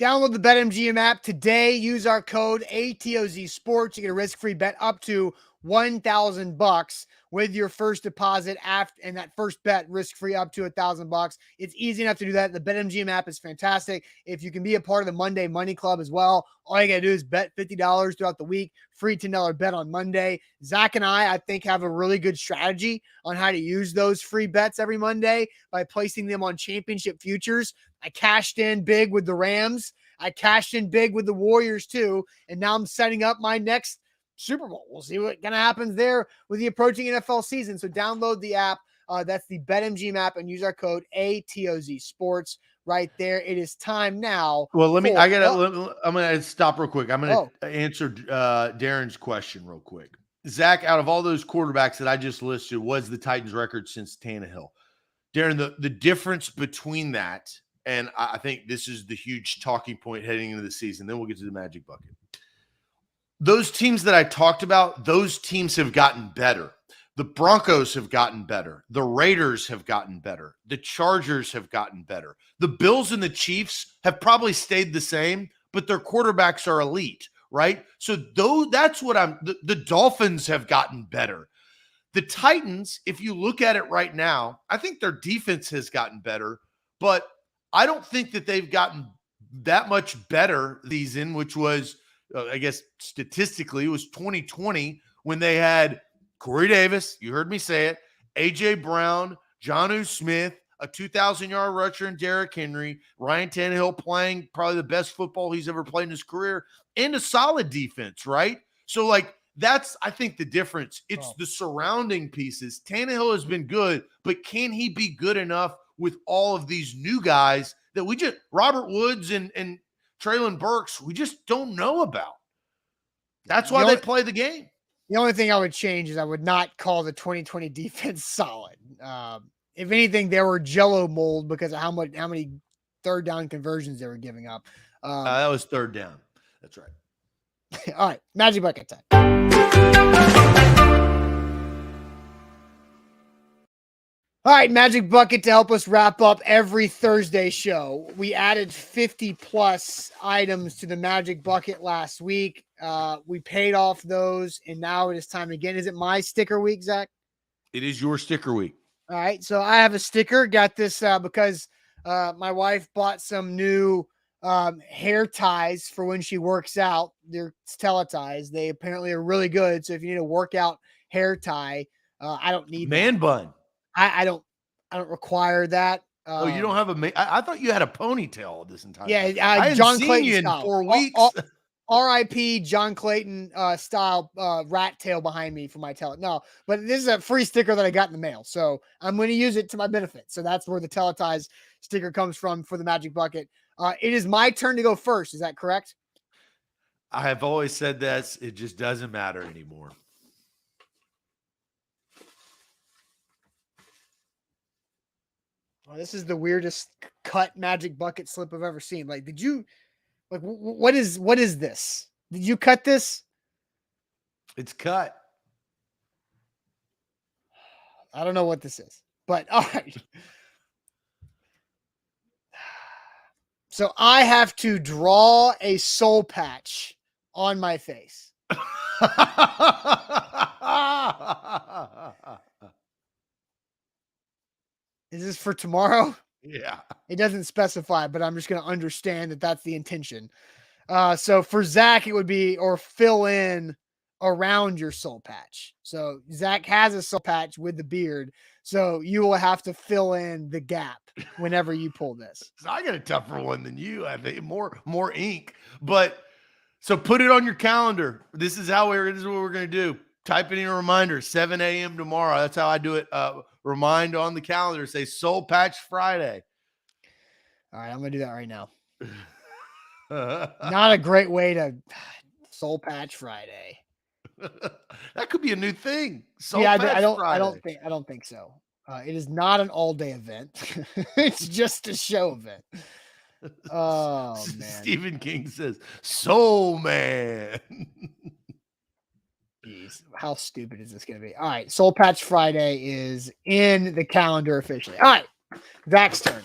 Download the BetMGM app today. Use our code ATOZ Sports. You get a risk-free bet up to $1,000 with your first deposit and that first bet risk-free up to $1,000. It's easy enough to do that. The BetMGM app is fantastic. If you can be a part of the Monday Money Club as well, all you got to do is bet $50 throughout the week. Free $10 bet on Monday. Zach and I think, have a really good strategy on how to use those free bets every Monday by placing them on championship futures. I cashed in big with the Rams. I cashed in big with the Warriors too. And now I'm setting up my next Super Bowl. We'll see what kind of happens there with the approaching NFL season. So download the app. That's the BetMGM app, and use our code ATOZ Sports right there. It is time now. Well, I'm going to stop real quick. I'm going to answer Darren's question real quick. Zach, out of all those quarterbacks that I just listed, was the Titans record since Tannehill? Darren, the difference between that, and I think this is the huge talking point heading into the season, then we'll get to the magic bucket. Those teams that I talked about, those teams have gotten better. The Broncos have gotten better. The Raiders have gotten better. The Chargers have gotten better. The Bills and the Chiefs have probably stayed the same, but their quarterbacks are elite, right? So that's what the Dolphins have gotten better. The Titans, if you look at it right now, I think their defense has gotten better, but I don't think that they've gotten that much better season, which was, I guess statistically, it was 2020 when they had Corey Davis, you heard me say it, A.J. Brown, Jonnu Smith, a 2,000-yard rusher in Derrick Henry, Ryan Tannehill playing probably the best football he's ever played in his career, and a solid defense, right? So, that's, I think, the difference. It's the surrounding pieces. Tannehill has been good, but can he be good enough with all of these new guys that Robert Woods and Treylon Burks, we just don't know about? That's why they play the game. The only thing I would change is I would not call the 2020 defense solid. If anything, they were Jell-O mold because of how many third down conversions they were giving up. That was third down. That's right. All right, magic bucket time. All right, magic bucket to help us wrap up every Thursday show. We added 50 plus items to the magic bucket last week. We paid off those, and now it is time again. Is it my sticker week, Zach? It is your sticker week. All right, so I have a sticker. Got this because my wife bought some new hair ties for when she works out. They're teleties. They apparently are really good. So if you need a workout hair tie, I don't need man bun. I don't I don't require that. Oh, you don't have I thought you had a ponytail this entire time. Yeah, I hadn't John seen Clayton you in style. 4 weeks. R.I.P. John Clayton style rat tail behind me for my tail. No, but this is a free sticker that I got in the mail, so I'm going to use it to my benefit. So that's where the Teleties sticker comes from for the Magic Bucket. It is my turn to go first. Is that correct? I have always said this. It just doesn't matter anymore. Oh, this is the weirdest cut Magic Bucket slip I've ever seen. Like, did you like what is this? Did you cut this? It's cut. I don't know what this is, but all right. So I have to draw a soul patch on my face. Is this for tomorrow? Yeah. It doesn't specify, but I'm just going to understand that that's the intention. So for Zach, it would be or fill in around your soul patch. So Zach has a soul patch with the beard. So you will have to fill in the gap whenever you pull this. So I got a tougher one than you. I think more ink. But so put it on your calendar. This is what we're going to do. Type it in a reminder, 7 a.m. tomorrow. That's how I do it. Remind on the calendar, say Soul Patch Friday. All right, I'm going to do that right now. Not a great way to Soul Patch Friday. That could be a new thing. Soul Yeah, Patch I don't Friday. I don't think so. It is not an all-day event. It's just a show event. Oh man. Stephen King says, Soul Man. Jeez, how stupid is this going to be? All right, Soul Patch Friday is in the calendar officially. All right, Zach's turn.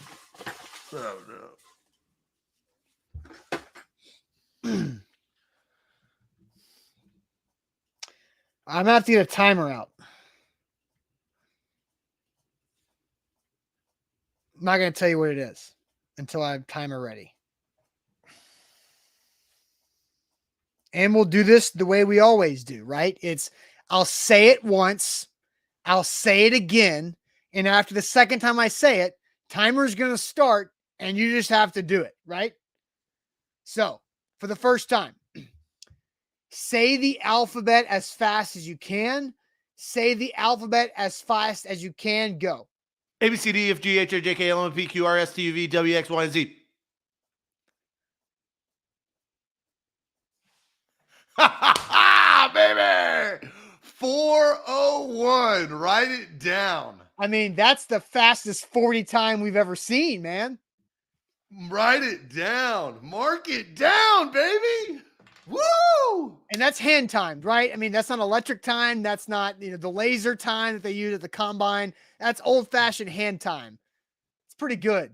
Oh no. I'm going to have to get a timer out. I'm not going to tell you what it is until I have timer ready. And we'll do this the way we always do, right? I'll say it once, I'll say it again, and after the second time I say it, timer's going to start and you just have to do it, right? So, for the first time, say the alphabet as fast as you can. Say the alphabet as fast as you can. Go. A, B, C, D, F, G, H, I, J, K, L, M, P, Q, R, S, T, U, V, W, X, Y, and Z. Baby! 4:01. Write it down. I mean, that's the fastest 40 time we've ever seen, man. Write it down. Mark it down, baby. Woo! And that's hand timed, right? I mean, that's not electric time. That's not, the laser time that they use at the combine. That's old fashioned hand time. It's pretty good.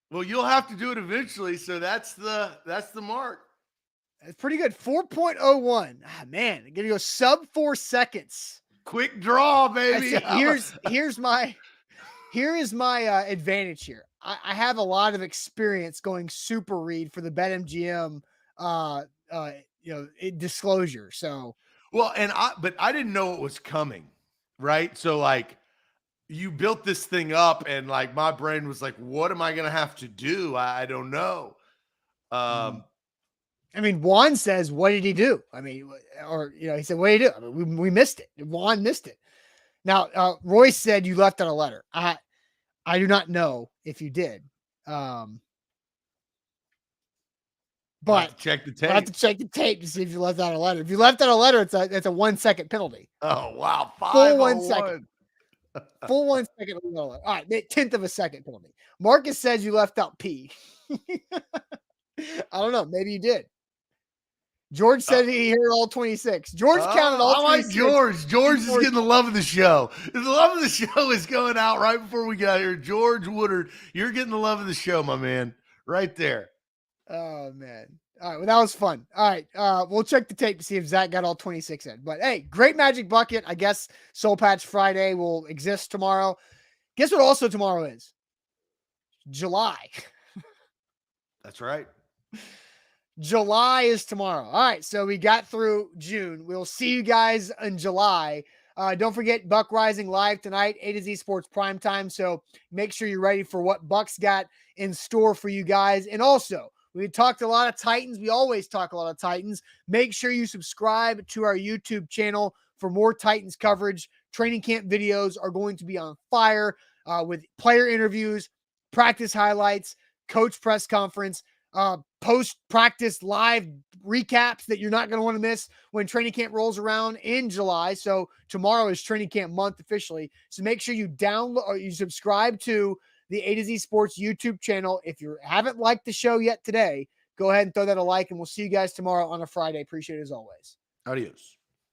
Well, you'll have to do it eventually. So that's the mark. It's pretty good. 4.01. Ah, man, I'm going to go sub 4 seconds. Quick draw, baby. Here is my advantage here. I have a lot of experience going super read for the BetMGM disclosure. So, well, but I didn't know it was coming, right? So like you built this thing up and like my brain was like, what am I going to have to do? I don't know. I mean, Juan says, what did he do? I mean, he said, what did he do? I mean, we missed it. Juan missed it. Now, Royce said you left out a letter. I do not know if you did. But I have to check the tape. I have to check the tape to see if you left out a letter. If you left out a letter, it's a 1 second penalty. Oh, wow. Full 1 second. Full 1 second. All right. 1/10 of a second penalty. Marcus says you left out P. I don't know. Maybe you did. George said he heard all 26. George counted all 26. I like George. George is getting the love of the show. The love of the show is going out right before we got here. George Woodard, you're getting the love of the show, my man. Right there. Oh, man. All right. Well, that was fun. All right. We'll check the tape to see if Zach got all 26 in. But, hey, great Magic Bucket. I guess Soul Patch Friday will exist tomorrow. Guess what also tomorrow is? July. That's right. July is tomorrow. All right. So we got through June. We'll see you guys in July. Don't forget Buck Rising live tonight, A to Z Sports Primetime. So make sure you're ready for what Buck's got in store for you guys. And also, we talked a lot of Titans. We always talk a lot of Titans. Make sure you subscribe to our YouTube channel for more Titans coverage. Training camp videos are going to be on fire with player interviews, practice highlights, coach press conference, post-practice live recaps that you're not going to want to miss when training camp rolls around in July. So tomorrow is training camp month officially. So make sure you download or you subscribe to the A to Z Sports YouTube channel. If you haven't liked the show yet today, go ahead and throw that a like, and we'll see you guys tomorrow on a Friday. Appreciate it as always. Adios.